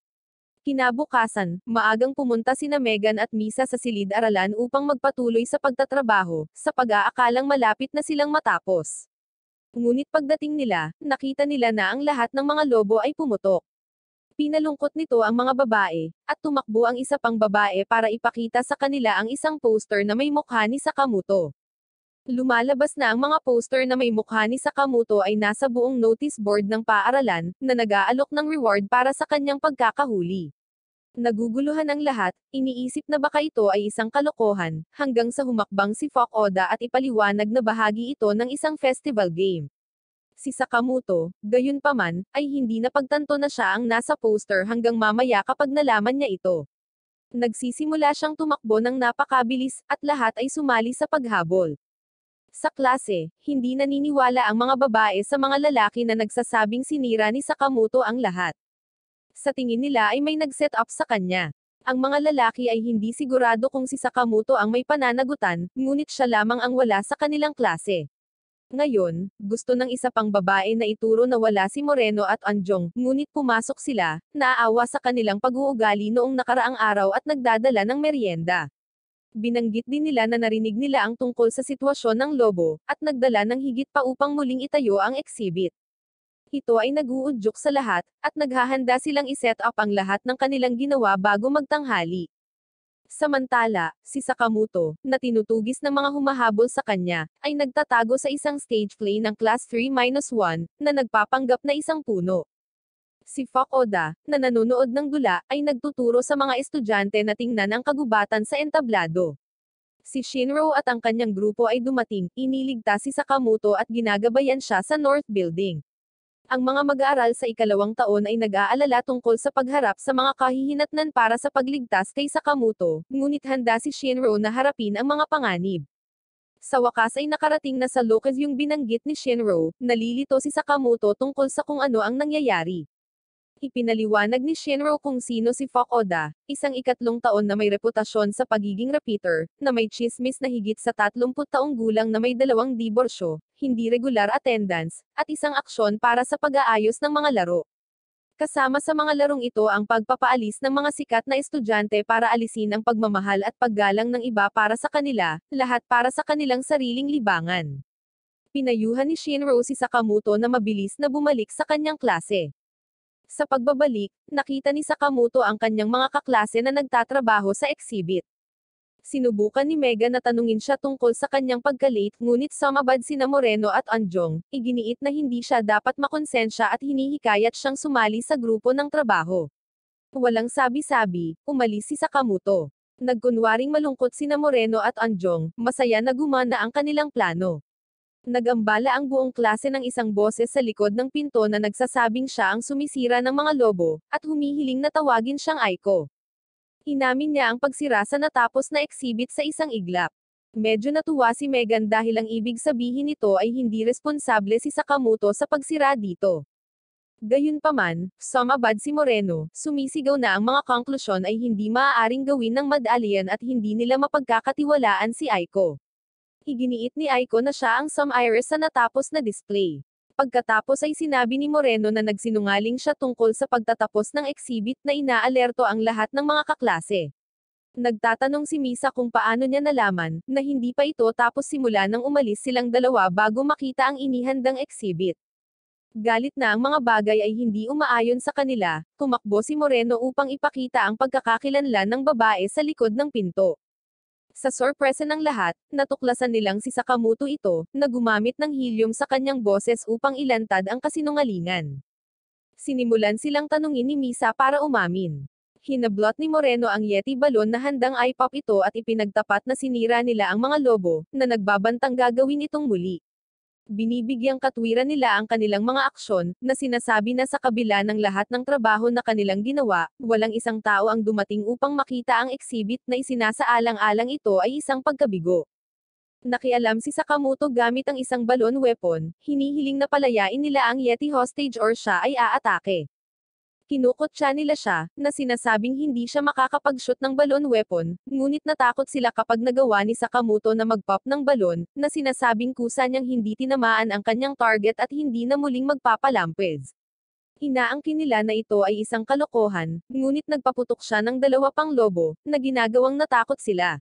Kinabukasan, maagang pumunta sina Megan at Misa sa silid-aralan upang magpatuloy sa pagtatrabaho, sa pag-aakalang malapit na silang matapos. Ngunit pagdating nila, nakita nila na ang lahat ng mga lobo ay pumutok. Pinalungkot nito ang mga babae, at tumakbo ang isa pang babae para ipakita sa kanila ang isang poster na may mukha ni Sakamoto. Lumalabas na ang mga poster na may mukha ni Sakamoto ay nasa buong notice board ng paaralan, na nag-aalok ng reward para sa kanyang pagkakahuli. Naguguluhan ang lahat, iniisip na baka ito ay isang kalokohan, hanggang sa humakbang si Fukuoka at ipaliwanag na bahagi ito ng isang festival game. Si Sakamoto, gayunpaman, ay hindi napagtanto na siya ang nasa poster hanggang mamaya kapag nalaman niya ito. Nagsisimula siyang tumakbo ng napakabilis, at lahat ay sumali sa paghabol. Sa klase, hindi naniniwala ang mga babae sa mga lalaki na nagsasabing sinira ni Sakamoto ang lahat. Sa tingin nila ay may nag-set up sa kanya. Ang mga lalaki ay hindi sigurado kung si Sakamoto ang may pananagutan, ngunit siya lamang ang wala sa kanilang klase. Ngayon, gusto ng isa pang babae na ituro na wala si Moreno at Anjong, ngunit pumasok sila, naaawa sa kanilang pag-uugali noong nakaraang araw at nagdadala ng merienda. Binanggit din nila na narinig nila ang tungkol sa sitwasyon ng lobo, at nagdala ng higit pa upang muling itayo ang exhibit. Ito ay nag-uudyok sa lahat, at naghahanda silang iset up ang lahat ng kanilang ginawa bago magtanghali. Samantala, si Sakamoto, na tinutugis ng mga humahabol sa kanya, ay nagtatago sa isang stage play ng Class 3-1, na nagpapanggap na isang puno. Si Fukuoka, na nanonood ng dula, ay nagtuturo sa mga estudyante na tingnan ang kagubatan sa entablado. Si Shinro at ang kanyang grupo ay dumating, iniligtas si Sakamoto at ginagabayan siya sa North Building. Ang mga mag-aaral sa ikalawang taon ay nag-aalala tungkol sa pagharap sa mga kahihinatnan para sa pagligtas kay Sakamoto, ngunit handa si Shinro na harapin ang mga panganib. Sa wakas ay nakarating na sa lokal yung binanggit ni Shinro, nalilito si Sakamoto tungkol sa kung ano ang nangyayari. Ipinaliwanag ni Shinro kung sino si Fukuoka, isang ikatlong taon na may reputasyon sa pagiging repeater, na may tsismis na higit sa 30 taong gulang na may 2 diborsyo, hindi regular attendance, at isang aksyon para sa pag-aayos ng mga laro. Kasama sa mga larong ito ang pagpapaalis ng mga sikat na estudyante para alisin ang pagmamahal at paggalang ng iba para sa kanila, lahat para sa kanilang sariling libangan. Pinayuhan ni Shinro si Sakamoto na mabilis na bumalik sa kanyang klase. Sa pagbabalik, nakita ni Sakamoto ang kanyang mga kaklase na nagtatrabaho sa exhibit. Sinubukan ni Megan na tanungin siya tungkol sa kanyang pagka-late, ngunit sumabad sina Moreno at Anjong, iginiit na hindi siya dapat makonsensya at hinihikayat siyang sumali sa grupo ng trabaho. Walang sabi-sabi, umalis si Sakamoto. Nagkunwaring malungkot sina Moreno at Anjong, masaya na gumana ang kanilang plano. Nagambala ang buong klase ng isang boses sa likod ng pinto na nagsasabing siya ang sumisira ng mga lobo, at humihiling na tawagin siyang Aiko. Inamin niya ang pagsira sa natapos na exhibit sa isang iglap. Medyo natuwa si Megan dahil ang ibig sabihin nito ay hindi responsable si Sakamoto sa pagsira dito. Gayunpaman, sumabad si Moreno, sumisigaw na ang mga konklusyon ay hindi maaaring gawin ng Mad-Alien at hindi nila mapagkakatiwalaan si Aiko. Iginiit ni Aiko na siya ang sum-iris sa natapos na display. Pagkatapos ay sinabi ni Moreno na nagsinungaling siya tungkol sa pagtatapos ng exhibit na inaalerto ang lahat ng mga kaklase. Nagtatanong si Misa kung paano niya nalaman, na hindi pa ito tapos simula nang umalis silang dalawa bago makita ang inihandang exhibit. Galit na ang mga bagay ay hindi umaayon sa kanila, tumakbo si Moreno upang ipakita ang pagkakakilanlan ng babae sa likod ng pinto. Sa sorpresa ng lahat, natuklasan nilang si Sakamoto ito, na gumamit ng helium sa kanyang boses upang ilantad ang kasinungalingan. Sinimulan silang tanungin ni Misa para umamin. Hinablot ni Moreno ang Yeti balon na handang i-pop ito at ipinagtapat na sinira nila ang mga lobo, na nagbabantang gagawin itong muli. Binibigyang katwiran nila ang kanilang mga aksyon, na sinasabi na sa kabila ng lahat ng trabaho na kanilang ginawa, walang isang tao ang dumating upang makita ang exhibit na isinasaalang-alang ito ay isang pagkabigo. Nakialam si Sakamoto gamit ang isang balon weapon, hinihiling na palayain nila ang Yeti hostage or siya ay aatake. Kinukutya nila siya, na sinasabing hindi siya makakapag-shoot ng balon weapon, ngunit natakot sila kapag nagawa ni Sakamoto na mag-pop ng balon, na sinasabing kusa niyang hindi tinamaan ang kanyang target at hindi na muling magpapalampez. Inaangkin nila na ito ay isang kalokohan, ngunit nagpaputok siya ng dalawa pang lobo, na ginagawang natakot sila.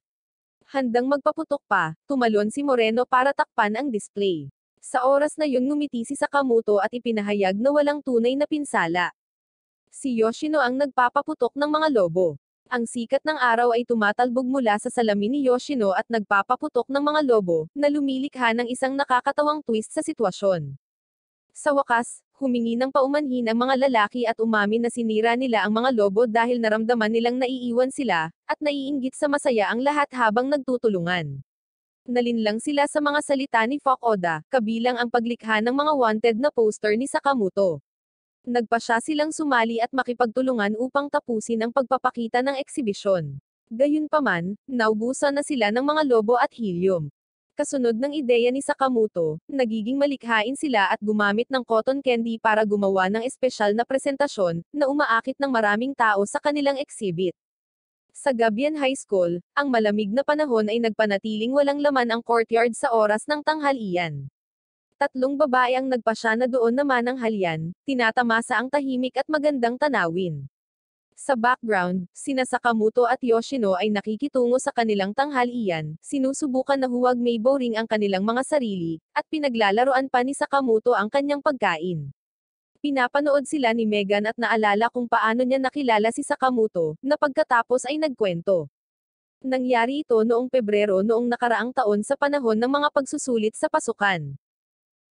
Handang magpaputok pa, tumalon si Moreno para takpan ang display. Sa oras na yun ngumiti si Sakamoto at ipinahayag na walang tunay na pinsala. Si Yoshino ang nagpapaputok ng mga lobo. Ang sikat ng araw ay tumatalbog mula sa salamin ni Yoshino at nagpapaputok ng mga lobo, na lumilikha ng isang nakakatawang twist sa sitwasyon. Sa wakas, humingi ng paumanhin ang mga lalaki at umamin na sinira nila ang mga lobo dahil naramdaman nilang naiiwan sila, at naiinggit sa masaya ang lahat habang nagtutulungan. Nalinlang sila sa mga salita ni Fukuoka, kabilang ang paglikha ng mga wanted na poster ni Sakamoto. Nagpasya silang sumali at makipagtulungan upang tapusin ang pagpapakita ng eksibisyon. Gayunpaman, naubusan na sila ng mga lobo at helium. Kasunod ng ideya ni Sakamoto, nagiging malikhain sila at gumamit ng cotton candy para gumawa ng espesyal na presentasyon, na umaakit ng maraming tao sa kanilang exhibit. Sa Gabian High School, ang malamig na panahon ay nagpanatiling walang laman ang courtyard sa oras ng tanghalian. Tatlong babae ang nagpasya na doon naman ang halian, tinatamasa ang tahimik at magandang tanawin. Sa background, sina Sakamoto at Yoshino ay nakikitungo sa kanilang tanghalian, sinusubukan na huwag may boring ang kanilang mga sarili, at pinaglalaroan pa ni Sakamoto ang kanyang pagkain. Pinapanood sila ni Megan at naalala kung paano niya nakilala si Sakamoto, na pagkatapos ay nagkwento. Nangyari ito noong Pebrero noong nakaraang taon sa panahon ng mga pagsusulit sa pasukan.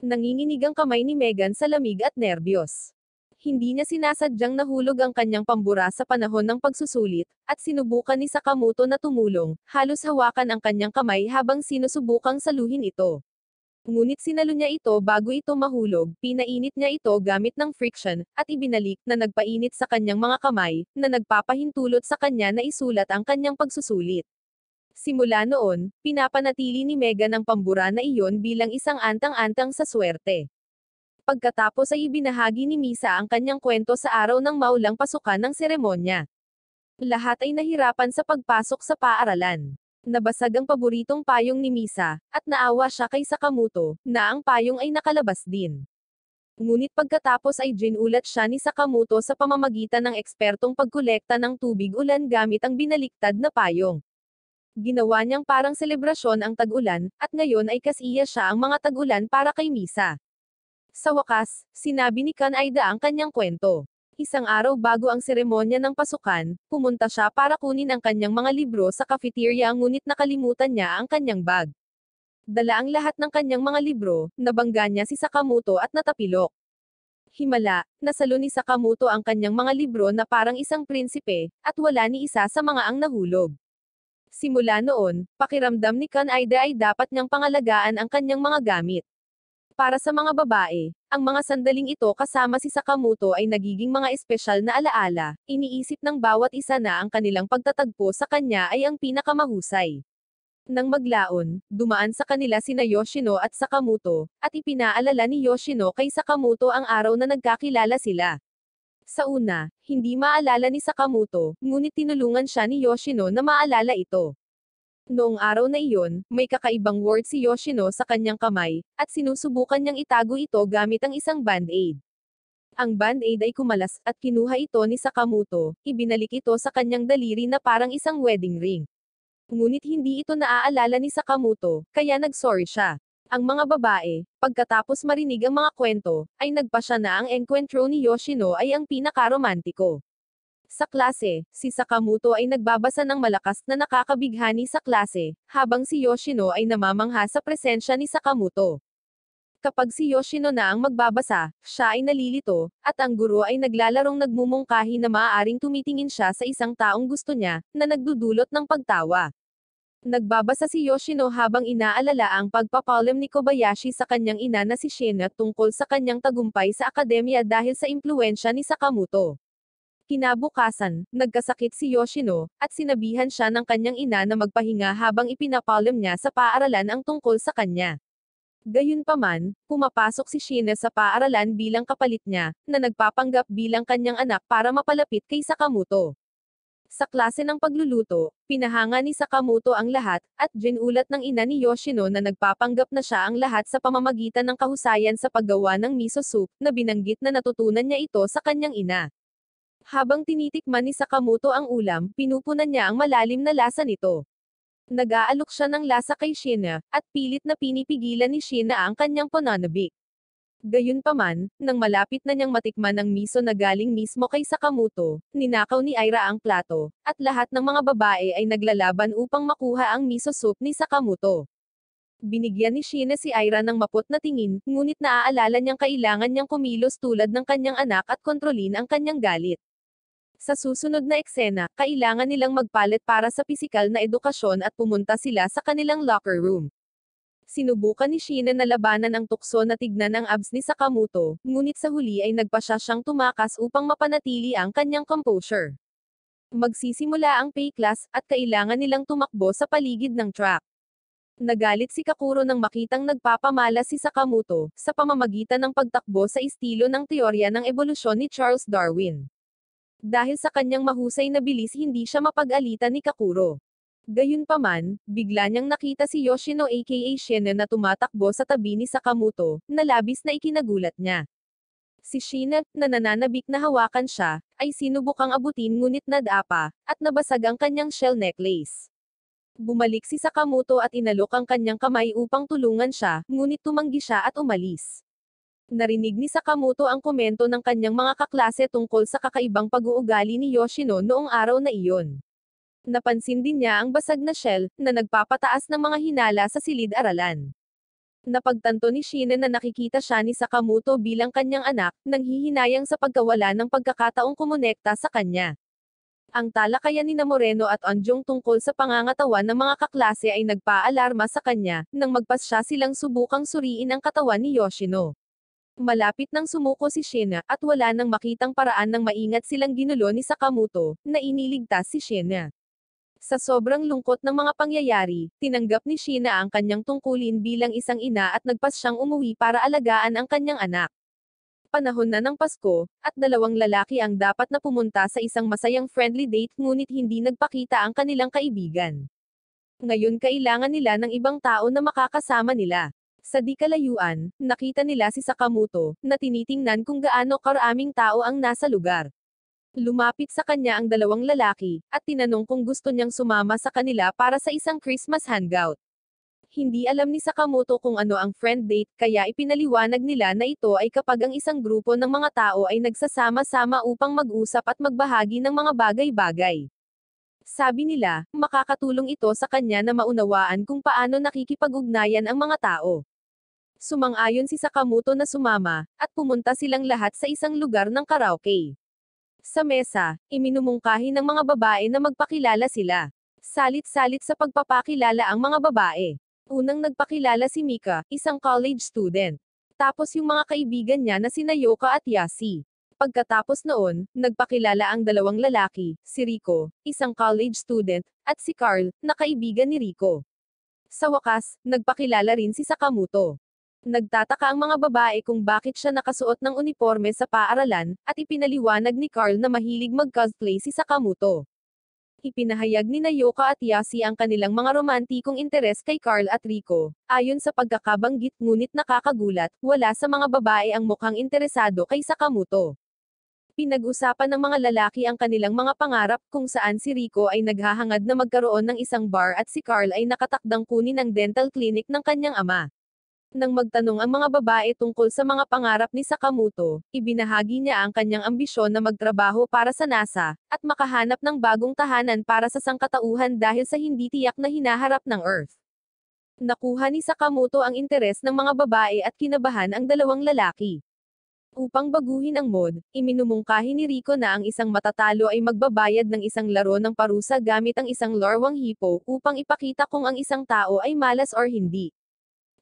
Nanginginig ang kamay ni Megan sa lamig at nerbiyos. Hindi niya sinasadyang nahulog ang kanyang pambura sa panahon ng pagsusulit, at sinubukan ni Sakamoto na tumulong, halos hawakan ang kanyang kamay habang sinusubukang saluhin ito. Ngunit sinalo niya ito bago ito mahulog, pinainit niya ito gamit ng friction, at ibinalik na nagpainit sa kanyang mga kamay, na nagpapahintulot sa kanya na isulat ang kanyang pagsusulit. Simula noon, pinapanatili ni Megan ang pambura na iyon bilang isang antang-antang sa swerte. Pagkatapos ay ibinahagi ni Misa ang kanyang kwento sa araw ng maulang pasukan ng seremonya. Lahat ay nahirapan sa pagpasok sa paaralan. Nabasag ang paboritong payong ni Misa, at naawa siya kay Sakamoto, na ang payong ay nakalabas din. Ngunit pagkatapos ay ginulat siya ni Sakamoto sa pamamagitan ng ekspertong pagkolekta ng tubig ulan gamit ang binaliktad na payong. Ginawa niyang parang selebrasyon ang tag-ulan, at ngayon ay kasiya siya ang mga tag-ulan para kay Misa. Sa wakas, sinabi ni Kan Aida ang kanyang kwento. Isang araw bago ang seremonya ng pasukan, pumunta siya para kunin ang kanyang mga libro sa cafeteria ngunit nakalimutan niya ang kanyang bag. Dala ang lahat ng kanyang mga libro, nabangga niya si Sakamoto at natapilok. Himala, nasalo ni Sakamoto ang kanyang mga libro na parang isang prinsipe, at wala ni isa sa mga ang nahulog. Simula noon, pakiramdam ni Kan Aida ay dapat niyang pangalagaan ang kanyang mga gamit. Para sa mga babae, ang mga sandaling ito kasama si Sakamoto ay nagiging mga espesyal na alaala, iniisip ng bawat isa na ang kanilang pagtatagpo sa kanya ay ang pinakamahusay. Nang maglaon, dumaan sa kanila sina Yoshino at Sakamoto, at ipinaalala ni Yoshino kay Sakamoto ang araw na nagkakilala sila. Sa una, hindi maalala ni Sakamoto, ngunit tinulungan siya ni Yoshino na maalala ito. Noong araw na iyon, may kakaibang word si Yoshino sa kanyang kamay, at sinusubukan niyang itago ito gamit ang isang band-aid. Ang band-aid ay kumalas, at kinuha ito ni Sakamoto, ibinalik ito sa kanyang daliri na parang isang wedding ring. Ngunit hindi ito naaalala ni Sakamoto, kaya nag-sorry siya. Ang mga babae, pagkatapos marinig ang mga kwento, ay nagpasya na ang enkwentro ni Yoshino ay ang pinaka-romantiko. Sa klase, si Sakamoto ay nagbabasa ng malakas na nakakabighani sa klase, habang si Yoshino ay namamangha sa presensya ni Sakamoto. Kapag si Yoshino na ang magbabasa, siya ay nalilito, at ang guro ay naglalarong nagmumungkahi na maaaring tumitingin siya sa isang taong gusto niya, na nagdudulot ng pagtawa. Nagbabasa si Yoshino habang inaalala ang pagpapalam ni Kobayashi sa kanyang ina na si Shiina tungkol sa kanyang tagumpay sa akademya dahil sa impluwensya ni Sakamoto. Kinabukasan, nagkasakit si Yoshino, at sinabihan siya ng kanyang ina na magpahinga habang ipinapalam niya sa paaralan ang tungkol sa kanya. Gayunpaman, pumapasok si Shiina sa paaralan bilang kapalit niya, na nagpapanggap bilang kanyang anak para mapalapit kay Sakamoto. Sa klase ng pagluluto, pinahanga ni Sakamoto ang lahat, at ginulat ng ina ni Yoshino na nagpapanggap na siya ang lahat sa pamamagitan ng kahusayan sa paggawa ng miso soup, na binanggit na natutunan niya ito sa kanyang ina. Habang tinitikman ni Sakamoto ang ulam, pinupunan niya ang malalim na lasa nito. Nag-aalok siya ng lasa kay Shiina, at pilit na pinipigilan ni Shiina ang kanyang pananabik. Gayunpaman, nang malapit na niyang matikman ang miso na galing mismo kay Sakamoto, ninakaw ni Aira ang plato, at lahat ng mga babae ay naglalaban upang makuha ang miso soup ni Sakamoto. Binigyan ni Shiina si Aira ng maput na tingin, ngunit naaalala niyang kailangan niyang kumilos tulad ng kanyang anak at kontrolin ang kanyang galit. Sa susunod na eksena, kailangan nilang magpalit para sa pisikal na edukasyon at pumunta sila sa kanilang locker room. Sinubukan ni Shiina na labanan ang tukso na tignan ang abs ni Sakamoto, ngunit sa huli ay nagpasya siyang tumakas upang mapanatili ang kanyang composure. Magsisimula ang pay class, at kailangan nilang tumakbo sa paligid ng track. Nagalit si Kakuro nang makitang nagpapamala si Sakamoto, sa pamamagitan ng pagtakbo sa estilo ng teorya ng ebolusyon ni Charles Darwin. Dahil sa kanyang mahusay na bilis hindi siya mapag-alitan ni Kakuro. Gayunpaman, bigla niyang nakita si Yoshino aka Shiina na tumatakbo sa tabi ni Sakamoto, na labis na ikinagulat niya. Si Shiina, na nananabik na hawakan siya, ay sinubukang abutin ngunit nadapa, at nabasag ang kanyang shell necklace. Bumalik si Sakamoto at inalok ang kanyang kamay upang tulungan siya, ngunit tumanggi siya at umalis. Narinig ni Sakamoto ang komento ng kanyang mga kaklase tungkol sa kakaibang pag-uugali ni Yoshino noong araw na iyon. Napansin din niya ang basag na shell, na nagpapataas ng mga hinala sa silid-aralan. Napagtanto ni Shiina na nakikita siya ni Sakamoto bilang kanyang anak, nanghihinayang sa pagkawala ng pagkakataong kumonekta sa kanya. Ang talakayan ni Moreno at Onjong tungkol sa pangangatawan ng mga kaklase ay nagpaalarma sa kanya, nang magpasya silang subukang suriin ang katawan ni Yoshino. Malapit nang sumuko si Shiina, at wala nang makitang paraan ng maingat silang ginulo ni Sakamoto, na iniligtas si Shiina. Sa sobrang lungkot ng mga pangyayari, tinanggap ni Shiina ang kanyang tungkulin bilang isang ina at nagpasyang umuwi para alagaan ang kanyang anak. Panahon na ng Pasko, at dalawang lalaki ang dapat na pumunta sa isang masayang friendly date ngunit hindi nagpakita ang kanilang kaibigan. Ngayon kailangan nila ng ibang tao na makakasama nila. Sa di kalayuan, nakita nila si Sakamoto, na tinitingnan kung gaano karaming tao ang nasa lugar. Lumapit sa kanya ang dalawang lalaki, at tinanong kung gusto niyang sumama sa kanila para sa isang Christmas hangout. Hindi alam ni Sakamoto kung ano ang friend date, kaya ipinaliwanag nila na ito ay kapag ang isang grupo ng mga tao ay nagsasama-sama upang mag-usap at magbahagi ng mga bagay-bagay. Sabi nila, makakatulong ito sa kanya na maunawaan kung paano nakikipag-ugnayan ang mga tao. Sumang-ayon si Sakamoto na sumama, at pumunta silang lahat sa isang lugar ng karaoke. Sa mesa, iminumungkahi ng mga babae na magpakilala sila. Salit-salit sa pagpapakilala ang mga babae. Unang nagpakilala si Mika, isang college student. Tapos yung mga kaibigan niya na sina Yoka at Yasi. Pagkatapos noon, nagpakilala ang dalawang lalaki, si Rico, isang college student, at si Carl, na kaibigan ni Rico. Sa wakas, nagpakilala rin si Sakamoto. Nagtataka ang mga babae kung bakit siya nakasuot ng uniforme sa paaralan, at ipinaliwanag ni Carl na mahilig mag-cosplay si Sakamoto. Ipinahayag ni Nayoka at Yasi ang kanilang mga romantikong interes kay Carl at Rico. Ayon sa pagkakabanggit ngunit nakakagulat, wala sa mga babae ang mukhang interesado kay Sakamoto. Pinag-usapan ng mga lalaki ang kanilang mga pangarap kung saan si Rico ay naghahangad na magkaroon ng isang bar at si Carl ay nakatakdang kunin ang dental clinic ng kanyang ama. Nang magtanong ang mga babae tungkol sa mga pangarap ni Sakamoto, ibinahagi niya ang kanyang ambisyon na magtrabaho para sa NASA, at makahanap ng bagong tahanan para sa sangkatauhan dahil sa hindi tiyak na hinaharap ng Earth. Nakuha ni Sakamoto ang interes ng mga babae at kinabahan ang dalawang lalaki. Upang baguhin ang mood, iminumungkahi ni Rico na ang isang matatalo ay magbabayad ng isang laro ng parusa gamit ang isang larwang hipo upang ipakita kung ang isang tao ay malas or hindi.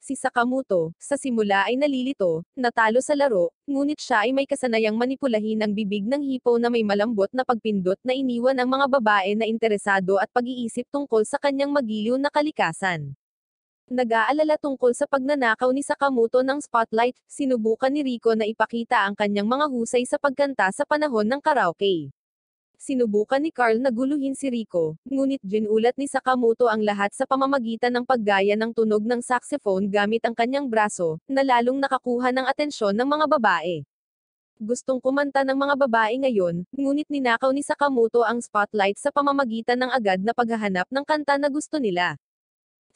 Si Sakamoto, sa simula ay nalilito, natalo sa laro, ngunit siya ay may kasanayang manipulahin ang bibig ng hipo na may malambot na pagpindot na iniwan ang mga babae na interesado at pag-iisip tungkol sa kanyang magiliw na kalikasan. Nag-aalala tungkol sa pagnanakaw ni Sakamoto ng spotlight, sinubukan ni Rico na ipakita ang kanyang mga husay sa pagkanta sa panahon ng karaoke. Sinubukan ni Carl na guluhin si Rico, ngunit ginulat ni Sakamoto ang lahat sa pamamagitan ng paggaya ng tunog ng saxophone gamit ang kanyang braso, na lalong nakakuha ng atensyon ng mga babae. Gustong kumanta ng mga babae ngayon, ngunit ninakaw ni Sakamoto ang spotlight sa pamamagitan ng agad na paghahanap ng kanta na gusto nila.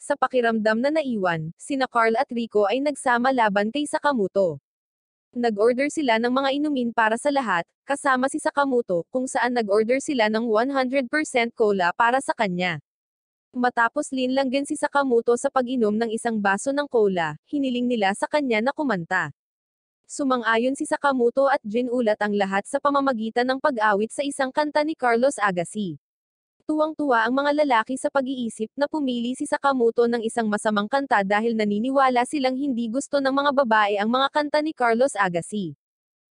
Sa pakiramdam na naiwan, sina Carl at Rico ay nagsama laban kay Sakamoto. Nag-order sila ng mga inumin para sa lahat, kasama si Sakamoto, kung saan nag-order sila ng 100% cola para sa kanya. Matapos linlanggan si Sakamoto sa pag-inom ng isang baso ng cola, hiniling nila sa kanya na kumanta. Sumang-ayon si Sakamoto at ginulat ang lahat sa pamamagitan ng pag-awit sa isang kanta ni Carlos Agassi. Tuwang-tuwa ang mga lalaki sa pag-iisip na pumili si Sakamoto ng isang masamang kanta dahil naniniwala silang hindi gusto ng mga babae ang mga kanta ni Carlos Agassi.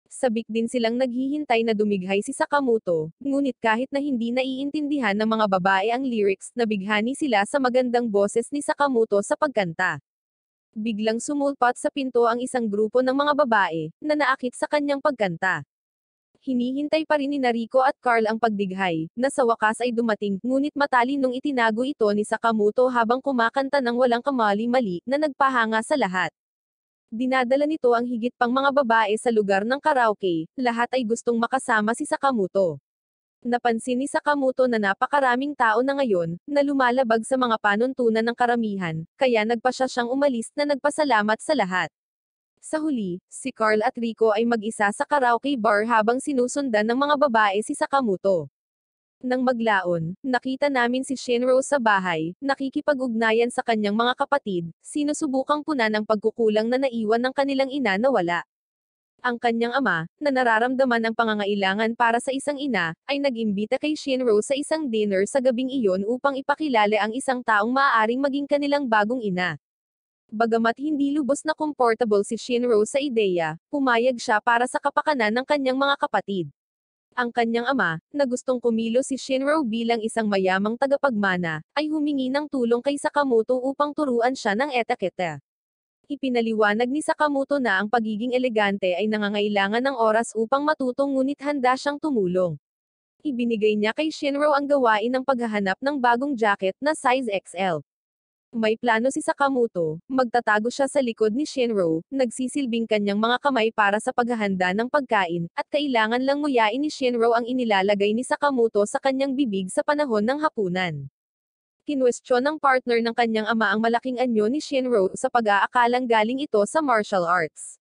Sabik din silang naghihintay na dumighay si Sakamoto, ngunit kahit na hindi naiintindihan ng mga babae ang lyrics, nabighani sila sa magandang boses ni Sakamoto sa pagkanta. Biglang sumulpat sa pinto ang isang grupo ng mga babae, na naakit sa kanyang pagkanta. Hinihintay pa rin ni Rico at Carl ang pagdighay, na sa wakas ay dumating, ngunit matalinong itinago ito ni Sakamoto habang kumakanta ng walang kamali-mali, na nagpahanga sa lahat. Dinadala nito ang higit pang mga babae sa lugar ng karaoke, lahat ay gustong makasama si Sakamoto. Napansin ni Sakamoto na napakaraming tao na ngayon, na lumalabag sa mga panuntunan ng karamihan, kaya nagpa siya siyang umalis na nagpasalamat sa lahat. Sa huli, si Carl at Rico ay mag-isa sa karaoke bar habang sinusundan ng mga babae si Sakamoto. Nang maglaon, nakita namin si Shinro sa bahay, nakikipag-ugnayan sa kanyang mga kapatid, sinusubukang punan ang pagkukulang na naiwan ng kanilang ina na wala. Ang kanyang ama, na nararamdaman ang pangangailangan para sa isang ina, ay nag-imbita kay Shinro sa isang dinner sa gabing iyon upang ipakilala ang isang taong maaaring maging kanilang bagong ina. Bagamat hindi lubos na comfortable si Shinro sa ideya, pumayag siya para sa kapakanan ng kanyang mga kapatid. Ang kanyang ama, na gustong kumilos si Shinro bilang isang mayamang tagapagmana, ay humingi ng tulong kay Sakamoto upang turuan siya ng etiketa. Ipinaliwanag ni Sakamoto na ang pagiging elegante ay nangangailangan ng oras upang matutong ngunit handa siyang tumulong. Ibinigay niya kay Shinro ang gawain ng paghahanap ng bagong jacket na size XL. May plano si Sakamoto, magtatago siya sa likod ni Shinro, nagsisilbing kanyang mga kamay para sa paghahanda ng pagkain, at kailangan lang nguyain ni Shinro ang inilalagay ni Sakamoto sa kanyang bibig sa panahon ng hapunan. Kinwestiyon ng partner ng kanyang ama ang malaking anyo ni Shinro sa pag-aakalang galing ito sa martial arts.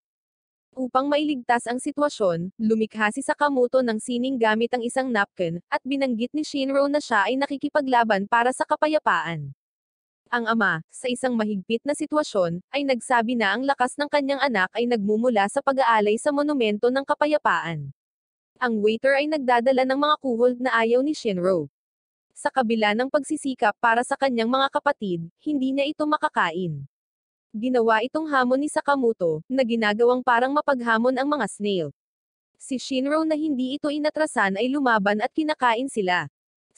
Upang mailigtas ang sitwasyon, lumikha si Sakamoto ng sining gamit ang isang napkin, at binanggit ni Shinro na siya ay nakikipaglaban para sa kapayapaan. Ang ama, sa isang mahigpit na sitwasyon, ay nagsabi na ang lakas ng kanyang anak ay nagmumula sa pag-aalay sa monumento ng kapayapaan. Ang waiter ay nagdadala ng mga kuhol na ayaw ni Shinro. Sa kabila ng pagsisikap para sa kanyang mga kapatid, hindi niya ito makakain. Ginawa itong hamon ni Sakamoto, na ginagawang parang mapaghamon ang mga snail. Si Shinro na hindi ito inatrasan ay lumaban at kinakain sila.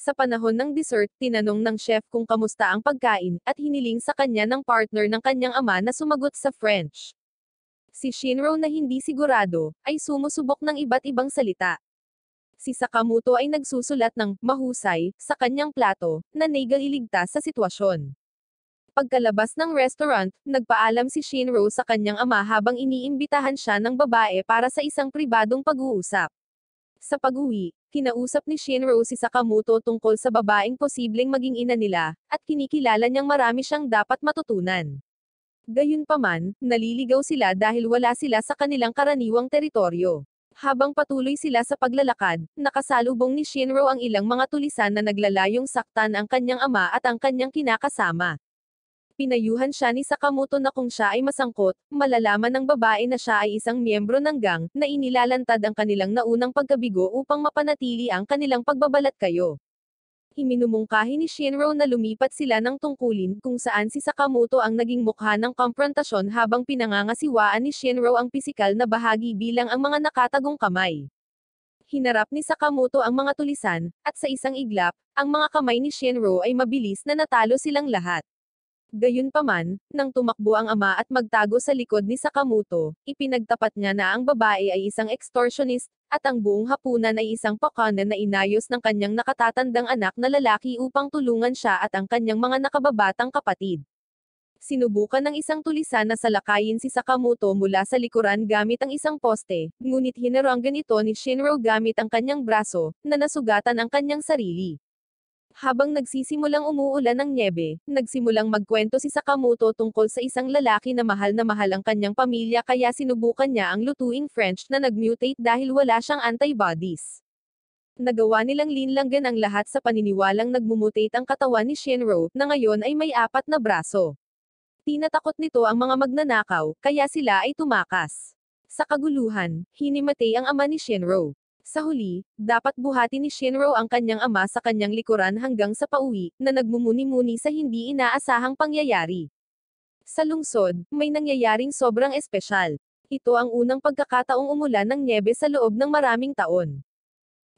Sa panahon ng dessert, tinanong ng chef kung kamusta ang pagkain, at hiniling sa kanya ng partner ng kanyang ama na sumagot sa French. Si Shinro na hindi sigurado, ay sumusubok ng iba't ibang salita. Si Sakamoto ay nagsusulat ng mahusay sa kanyang plato, na nailigtas sa sitwasyon. Pagkalabas ng restaurant, nagpaalam si Shinro sa kanyang ama habang iniimbitahan siya ng babae para sa isang pribadong pag-uusap. Sa pag-uwi, kinausap ni Shinro si Sakamoto tungkol sa babaeng posibleng maging ina nila, at kinikilala niyang marami siyang dapat matutunan. Gayunpaman, naliligaw sila dahil wala sila sa kanilang karaniwang teritoryo. Habang patuloy sila sa paglalakad, nakasalubong ni Shinro ang ilang mga tulisan na naglalayong saktan ang kanyang ama at ang kanyang kinakasama. Pinayuhan siya ni Sakamoto na kung siya ay masangkot, malalaman ng babae na siya ay isang miyembro ng gang, na inilalantad ang kanilang naunang pagkabigo upang mapanatili ang kanilang pagbabalat kayo. Iminumungkahi ni Shinro na lumipat sila ng tungkulin kung saan si Sakamoto ang naging mukha ng komprontasyon habang pinangangasiwaan ni Shinro ang pisikal na bahagi bilang ang mga nakatagong kamay. Hinarap ni Sakamoto ang mga tulisan, at sa isang iglap, ang mga kamay ni Shinro ay mabilis na natalo silang lahat. Gayunpaman, nang tumakbo ang ama at magtago sa likod ni Sakamoto, ipinagtapat niya na ang babae ay isang extortionist, at ang buong hapunan ay isang pakanan na inayos ng kanyang nakatatandang anak na lalaki upang tulungan siya at ang kanyang mga nakababatang kapatid. Sinubukan ng isang tulisan na salakayin si Sakamoto mula sa likuran gamit ang isang poste, ngunit hinaranggan ito ni Shinro gamit ang kanyang braso, na nasugatan ang kanyang sarili. Habang nagsisimulang umuulan ng nyebe, nagsimulang magkwento si Sakamoto tungkol sa isang lalaki na mahal ang kanyang pamilya kaya sinubukan niya ang lutuing French na nag-mutate dahil wala siyang antibodies. Nagawa nilang linlanggan ang lahat sa paniniwalang nagmumutate ang katawan ni Shinro, na ngayon ay may 4 na braso. Tinatakot nito ang mga magnanakaw, kaya sila ay tumakas. Sa kaguluhan, hinimatay ang ama ni Shinro. Sa huli, dapat buhati ni Shinro ang kanyang ama sa kanyang likuran hanggang sa pauwi, na nagmumuni-muni sa hindi inaasahang pangyayari. Sa lungsod, may nangyayaring sobrang espesyal. Ito ang unang pagkakataong umulan ng nyebe sa loob ng maraming taon.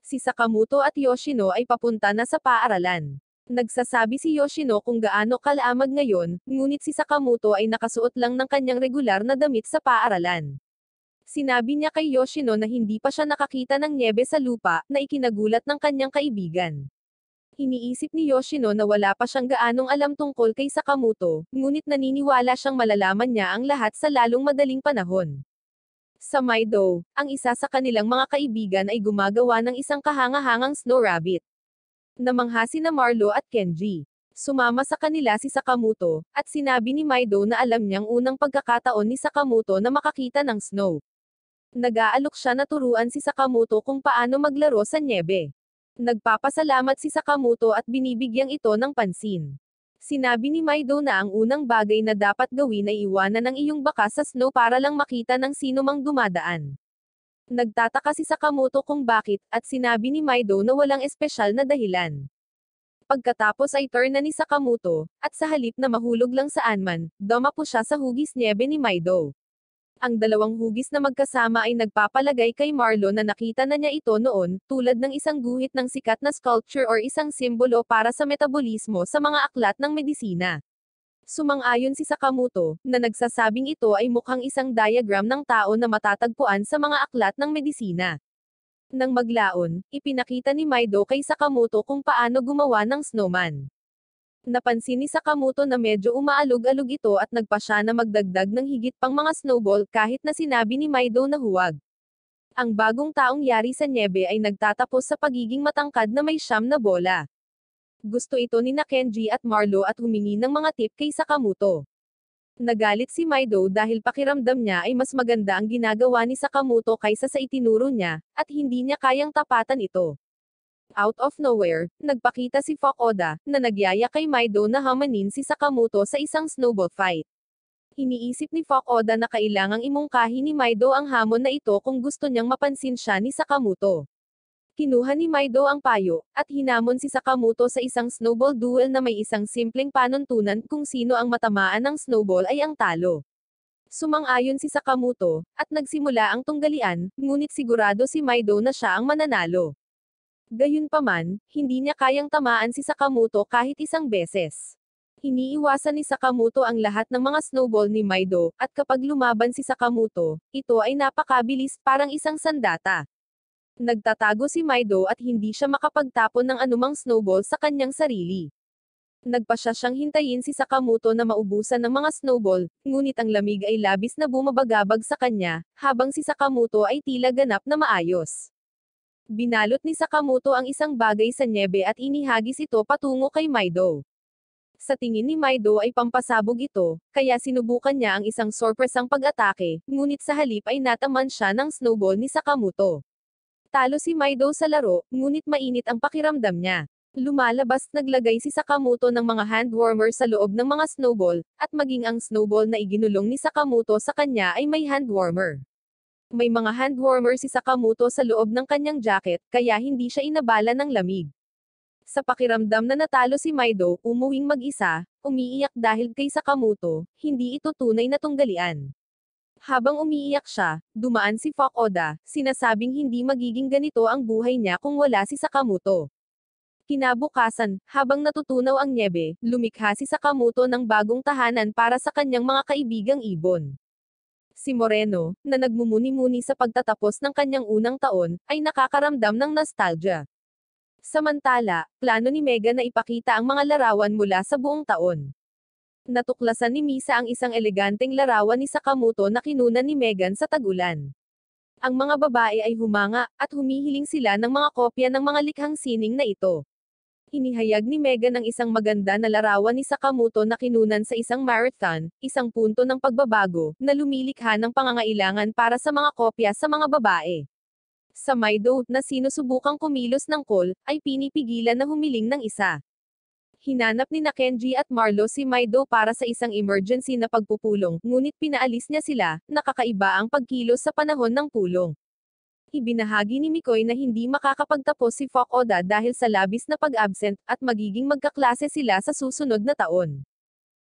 Si Sakamoto at Yoshino ay papunta na sa paaralan. Nagsasabi si Yoshino kung gaano kalamag ngayon, ngunit si Sakamoto ay nakasuot lang ng kanyang regular na damit sa paaralan. Sinabi niya kay Yoshino na hindi pa siya nakakita ng nyebe sa lupa, na ikinagulat ng kanyang kaibigan. Iniisip ni Yoshino na wala pa siyang gaanong alam tungkol kay Sakamoto, ngunit naniniwala siyang malalaman niya ang lahat sa lalong madaling panahon. Sa Maido, ang isa sa kanilang mga kaibigan ay gumagawa ng isang kahangahangang snow rabbit. Namangha sina Marlo at Kenji. Sumama sa kanila si Sakamoto, at sinabi ni Maido na alam niyang unang pagkakataon ni Sakamoto na makakita ng snow. Nag-aalok siya na turuan si Sakamoto kung paano maglaro sa nyebe. Nagpapasalamat si Sakamoto at binibigyang ito ng pansin. Sinabi ni Maido na ang unang bagay na dapat gawin ay iwanan ang iyong baka sa snow para lang makita ng sino mang dumadaan. Nagtataka si Sakamoto kung bakit, at sinabi ni Maido na walang espesyal na dahilan. Pagkatapos ay turn na ni Sakamoto, at sa halip na mahulog lang saan man, dumapo siya sa hugis nyebe ni Maido. Ang dalawang hugis na magkasama ay nagpapalagay kay Marlo na nakita na niya ito noon, tulad ng isang guhit ng sikat na sculpture or isang simbolo para sa metabolismo sa mga aklat ng medisina. Sumang-ayon si Sakamoto, na nagsasabing ito ay mukhang isang diagram ng tao na matatagpuan sa mga aklat ng medisina. Nang maglaon, ipinakita ni Maido kay Sakamoto kung paano gumawa ng snowman. Napansin ni Sakamoto na medyo umaalog-alog ito at nagpa siya na magdagdag ng higit pang mga snowball kahit na sinabi ni Maido na huwag. Ang bagong taong yari sa nyebe ay nagtatapos sa pagiging matangkad na may 9 na bola. Gusto ito ni Kenji at Marlo at humingi ng mga tip kay Sakamoto. Nagalit si Maido dahil pakiramdam niya ay mas maganda ang ginagawa ni Sakamoto kaysa sa itinuro niya, at hindi niya kayang tapatan ito. Out of nowhere, nagpakita si Fukuoka, na nagyaya kay Maido na hamanin si Sakamoto sa isang snowball fight. Iniisip ni Fukuoka na kailangang imungkahi ni Maido ang hamon na ito kung gusto niyang mapansin siya ni Sakamoto. Kinuha ni Maido ang payo, at hinamon si Sakamoto sa isang snowball duel na may isang simpleng panuntunan kung sino ang matamaan ng snowball ay ang talo. Sumang-ayon si Sakamoto, at nagsimula ang tunggalian, ngunit sigurado si Maido na siya ang mananalo. Gayunpaman, hindi niya kayang tamaan si Sakamoto kahit isang beses. Iniiwasan ni Sakamoto ang lahat ng mga snowball ni Maido, at kapag lumaban si Sakamoto, ito ay napakabilis, parang isang sandata. Nagtatago si Maido at hindi siya makapagtapon ng anumang snowball sa kanyang sarili. Nagpa siya siyang hintayin si Sakamoto na maubusan ng mga snowball, ngunit ang lamig ay labis na bumabagabag sa kanya, habang si Sakamoto ay tila ganap na maayos. Binalot ni Sakamoto ang isang bagay sa nyebe at inihagis ito patungo kay Maido. Sa tingin ni Maido ay pampasabog ito, kaya sinubukan niya ang isang sorpresang pag-atake, ngunit sa halip ay nataman siya ng snowball ni Sakamoto. Talo si Maido sa laro, ngunit mainit ang pakiramdam niya. Lumalabas naglagay si Sakamoto ng mga hand warmer sa loob ng mga snowball, at maging ang snowball na iginulong ni Sakamoto sa kanya ay may hand warmer. May mga hand warmer si Sakamoto sa loob ng kanyang jacket, kaya hindi siya inabala ng lamig. Sa pakiramdam na natalo si Maido, umuwing mag-isa, umiiyak dahil kay Sakamoto, hindi ito tunay na tunggalian. Habang umiiyak siya, dumaan si Fukuoka, sinasabing hindi magiging ganito ang buhay niya kung wala si Sakamoto. Kinabukasan, habang natutunaw ang nyebe, lumikha si Sakamoto ng bagong tahanan para sa kanyang mga kaibigang ibon. Si Moreno, na nagmumuni-muni sa pagtatapos ng kanyang unang taon, ay nakakaramdam ng nostalgia. Samantala, plano ni Megan na ipakita ang mga larawan mula sa buong taon. Natuklasan ni Misa ang isang eleganteng larawan ni Sakamoto na kinunan ni Megan sa tag-ulan. Ang mga babae ay humanga, at humihiling sila ng mga kopya ng mga likhang sining na ito. Inihayag ni Megan ang isang maganda na larawan ni Sakamoto na kinunan sa isang marathon, isang punto ng pagbabago, na lumilikha ng pangangailangan para sa mga kopya sa mga babae. Sa Maido, na sinusubukang kumilos ng call, ay pinipigilan na humiling ng isa. Hinanap ni Kenji at Marlo si Maido para sa isang emergency na pagpupulong, ngunit pinaalis niya sila, nakakaiba ang pagkilos sa panahon ng pulong. Ibinahagi ni Mikoy na hindi makakapagtapos si Fukuoka dahil sa labis na pag-absent, at magiging magkaklase sila sa susunod na taon.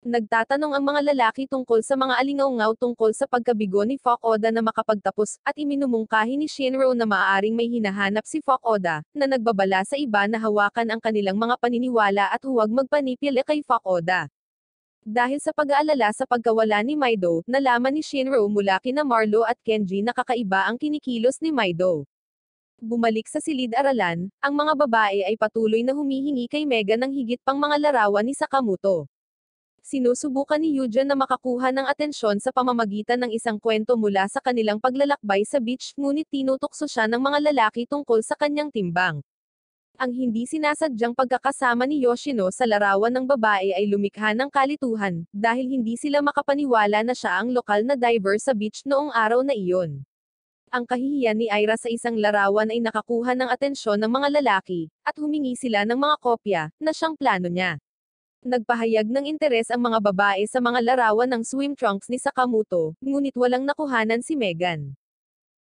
Nagtatanong ang mga lalaki tungkol sa mga alingaungaw tungkol sa pagkabigo ni Fukuoka na makapagtapos, at iminumungkahi ni Shinro na maaaring may hinahanap si Fukuoka, na nagbabala sa iba na hawakan ang kanilang mga paniniwala at huwag magpanipil kay Fukuoka. Dahil sa pag-aalala sa pagkawala ni Maido, nalaman ni Shinro mula kina Marlo at Kenji na kakaiba ang kinikilos ni Maido. Bumalik sa silid-aralan, ang mga babae ay patuloy na humihingi kay Megan ng higit pang mga larawan ni Sakamoto. Sinusubukan ni Yuja na makakuha ng atensyon sa pamamagitan ng isang kwento mula sa kanilang paglalakbay sa beach, ngunit tinutukso siya ng mga lalaki tungkol sa kanyang timbang. Ang hindi sinasadyang pagkakasama ni Yoshino sa larawan ng babae ay lumikha ng kalituhan, dahil hindi sila makapaniwala na siya ang lokal na diver sa beach noong araw na iyon. Ang kahihiyan ni Ira sa isang larawan ay nakakuha ng atensyon ng mga lalaki, at humingi sila ng mga kopya, na siyang plano niya. Nagpahayag ng interes ang mga babae sa mga larawan ng swim trunks ni Sakamoto, ngunit walang nakuhanan si Megan.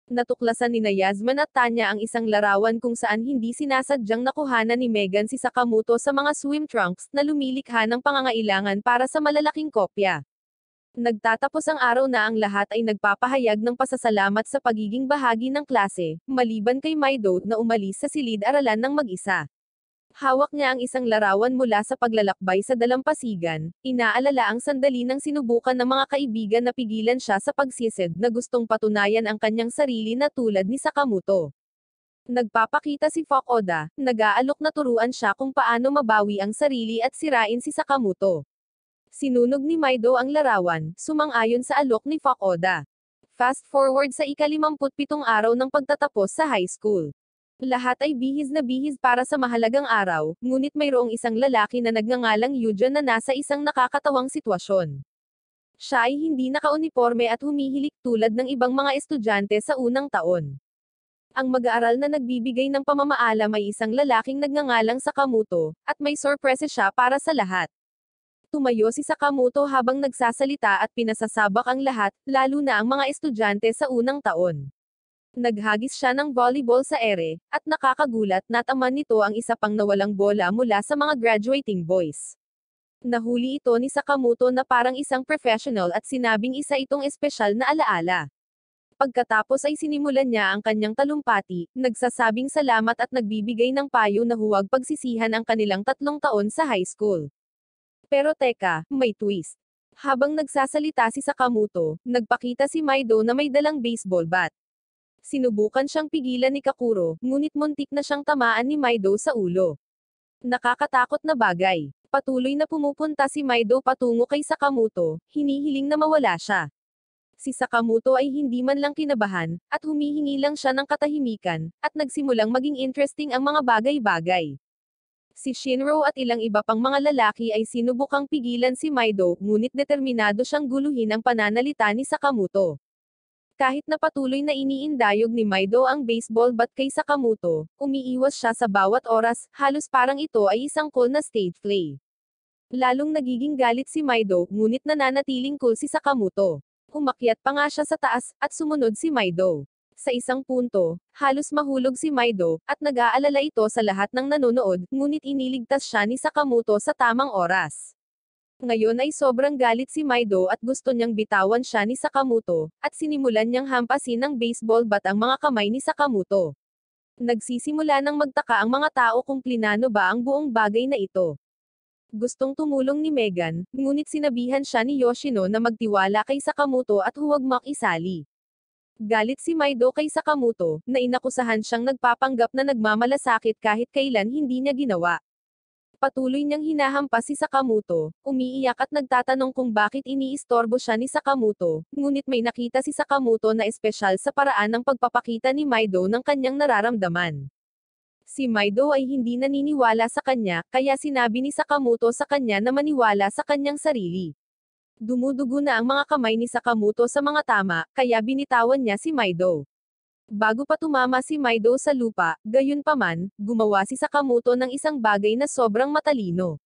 Natuklasan ni Yasmin at Tanya ang isang larawan kung saan hindi sinasadyang nakuhanan ni Megan si Sakamoto sa mga swim trunks, na lumilikha ng pangangailangan para sa malalaking kopya. Nagtatapos ang araw na ang lahat ay nagpapahayag ng pasasalamat sa pagiging bahagi ng klase, maliban kay Maido na umalis sa silid-aralan ng mag-isa. Hawak niya ang isang larawan mula sa paglalakbay sa dalampasigan, inaalala ang sandali nang sinubukan ng mga kaibigan na pigilan siya sa pagsisid na gustong patunayan ang kanyang sarili na tulad ni Sakamoto. Nagpapakita si Fukuoka, nag-aalok na turuan siya kung paano mabawi ang sarili at sirain si Sakamoto. Sinunog ni Maido ang larawan, sumang-ayon sa alok ni Fukuoka. Fast forward sa ika-57 araw ng pagtatapos sa high school. Lahat ay bihis na bihis para sa mahalagang araw, ngunit mayroong isang lalaki na nagngangalang Yuja na nasa isang nakakatawang sitwasyon. Siya ay hindi naka-uniforme at humihilik tulad ng ibang mga estudyante sa unang taon. Ang mag-aaral na nagbibigay ng pamamaalam ay isang lalaking nagngangalang Sakamoto, at may sorpresa siya para sa lahat. Tumayo si Sakamoto habang nagsasalita at pinasasabak ang lahat, lalo na ang mga estudyante sa unang taon. Naghagis siya ng volleyball sa ere, at nakakagulat na taman nito ang isa pang nawalang bola mula sa mga graduating boys. Nahuli ito ni Sakamoto na parang isang professional at sinabing isa itong espesyal na alaala. Pagkatapos ay sinimulan niya ang kanyang talumpati, nagsasabing salamat at nagbibigay ng payo na huwag pagsisihan ang kanilang 3 taon sa high school. Pero teka, may twist. Habang nagsasalita si Sakamoto, nagpakita si Maido na may dalang baseball bat. Sinubukan siyang pigilan ni Kakuro, ngunit muntik na siyang tamaan ni Maido sa ulo. Nakakatakot na bagay. Patuloy na pumupunta si Maido patungo kay Sakamoto, hinihiling na mawala siya. Si Sakamoto ay hindi man lang kinabahan, at humihingi lang siya ng katahimikan, at nagsimulang maging interesting ang mga bagay-bagay. Si Shinro at ilang iba pang mga lalaki ay sinubukang pigilan si Maido, ngunit determinado siyang guluhin ang pananalita ni Sakamoto. Kahit na patuloy na iniindayog ni Maido ang baseball bat kay Sakamoto, umiiwas siya sa bawat oras, halos parang ito ay isang cool na stage play. Lalong nagiging galit si Maido, ngunit nananatiling cool si Sakamoto. Umakyat pa nga siya sa taas, at sumunod si Maido. Sa isang punto, halos mahulog si Maido, at nag-aalala ito sa lahat ng nanonood, ngunit iniligtas siya ni Sakamoto sa tamang oras. Ngayon ay sobrang galit si Maido at gusto niyang bitawan siya ni Sakamoto, at sinimulan niyang hampasin ng baseball bat ang mga kamay ni Sakamoto. Nagsisimula ng magtaka ang mga tao kung plinano ba ang buong bagay na ito. Gustong tumulong ni Megan, ngunit sinabihan siya ni Yoshino na magtiwala kay Sakamoto at huwag makisali. Galit si Maido kay Sakamoto, na inakusahan siyang nagpapanggap na nagmamalasakit kahit kailan hindi niya ginawa. Patuloy niyang hinahampas si Sakamoto, umiiyak at nagtatanong kung bakit iniistorbo siya ni Sakamoto, ngunit may nakita si Sakamoto na espesyal sa paraan ng pagpapakita ni Maido ng kanyang nararamdaman. Si Maido ay hindi naniniwala sa kanya, kaya sinabi ni Sakamoto sa kanya na maniwala sa kanyang sarili. Dumudugo na ang mga kamay ni Sakamoto sa mga tama, kaya binitawan niya si Maido. Bago pa tumama si Maido sa lupa, gayunpaman, gumawa si Sakamoto ng isang bagay na sobrang matalino.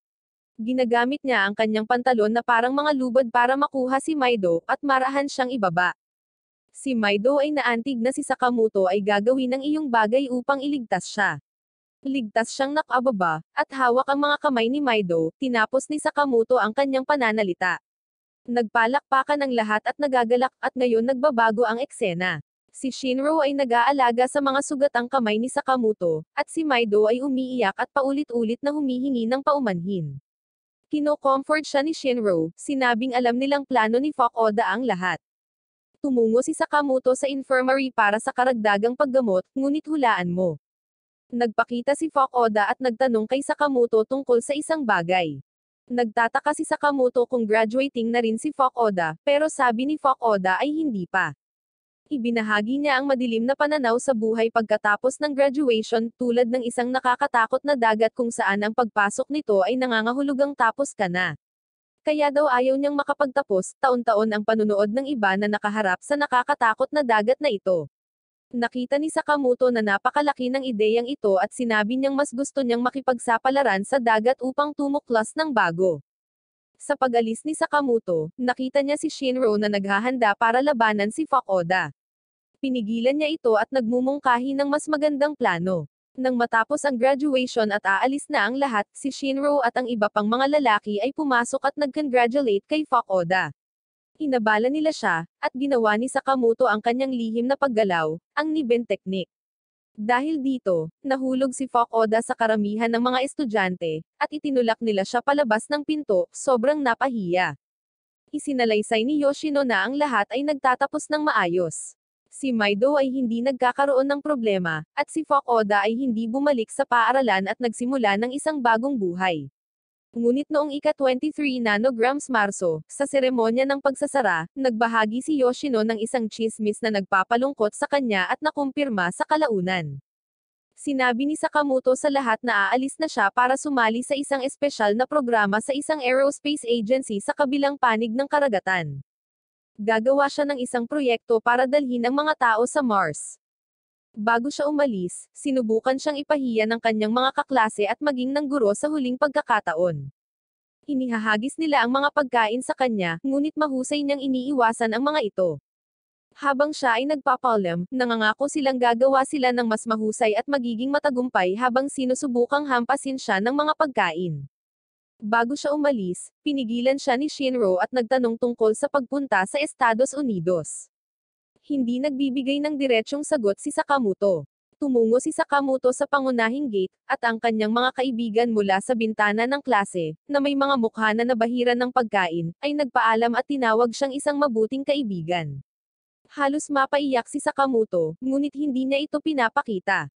Ginagamit niya ang kanyang pantalon na parang mga lubad para makuha si Maido, at marahan siyang ibaba. Si Maido ay naantig na si Sakamoto ay gagawin ng iyong bagay upang iligtas siya. Ligtas siyang nakababa, at hawak ang mga kamay ni Maido, tinapos ni Sakamoto ang kanyang pananalita. Nagpalakpakan ang lahat at nagagalak, at ngayon nagbabago ang eksena. Si Shinro ay nag-aalaga sa mga sugatang kamay ni Sakamoto, at si Maido ay umiiyak at paulit-ulit na humihingi ng paumanhin. Kino-comfort siya ni Shinro, sinabing alam nilang plano ni Fukuoka ang lahat. Tumungo si Sakamoto sa infirmary para sa karagdagang paggamot, ngunit hulaan mo. Nagpakita si Fukuoka at nagtanong kay Sakamoto tungkol sa isang bagay. Nagtataka si Sakamoto kung graduating na rin si Fukuoka, pero sabi ni Fukuoka ay hindi pa. Ibinahagi niya ang madilim na pananaw sa buhay pagkatapos ng graduation, tulad ng isang nakakatakot na dagat kung saan ang pagpasok nito ay nangangahulugang tapos ka na. Kaya daw ayaw niyang makapagtapos, taon-taon ang panunood ng iba na nakaharap sa nakakatakot na dagat na ito. Nakita ni Sakamoto na napakalaki ng ideyang ito at sinabi niyang mas gusto niyang makipagsapalaran sa dagat upang tumuklas ng bago. Sa pag-alis ni Sakamoto, nakita niya si Shinro na naghahanda para labanan si Fukuoka. Pinigilan niya ito at nagmumungkahi ng mas magandang plano. Nang matapos ang graduation at aalis na ang lahat, si Shinro at ang iba pang mga lalaki ay pumasok at nag-congratulate kay Fukuoka. Inabala nila siya, at ginawa ni Sakamoto ang kanyang lihim na paggalaw, ang Niben technique. Dahil dito, nahulog si Fukuoka sa karamihan ng mga estudyante, at itinulak nila siya palabas ng pinto, sobrang napahiya. Isinalaysay ni Yoshino na ang lahat ay nagtatapos ng maayos. Si Maido ay hindi nagkakaroon ng problema, at si Fukuoka ay hindi bumalik sa paaralan at nagsimula ng isang bagong buhay. Ngunit noong ika-23 nanograms Marso, sa seremonya ng pagsasara, nagbahagi si Yoshino ng isang chismis na nagpapalungkot sa kanya at nakumpirma sa kalaunan. Sinabi ni Sakamoto sa lahat na aalis na siya para sumali sa isang espesyal na programa sa isang aerospace agency sa kabilang panig ng karagatan. Gagawa siya ng isang proyekto para dalhin ang mga tao sa Mars. Bago siya umalis, sinubukan siyang ipahiya ng kanyang mga kaklase at maging ng guro sa huling pagkakataon. Inihahagis nila ang mga pagkain sa kanya, ngunit mahusay niyang iniiwasan ang mga ito. Habang siya ay nagpapalam, nangangako silang gagawa sila ng mas mahusay at magiging matagumpay habang sinusubukang hampasin siya ng mga pagkain. Bago siya umalis, pinigilan siya ni Shinro at nagtanong tungkol sa pagpunta sa Estados Unidos. Hindi nagbibigay ng diretsyong sagot si Sakamoto. Tumungo si Sakamoto sa pangunahing gate, at ang kanyang mga kaibigan mula sa bintana ng klase, na may mga mukha na nabahiran ng pagkain, ay nagpaalam at tinawag siyang isang mabuting kaibigan. Halos mapaiyak si Sakamoto, ngunit hindi niya ito pinapakita.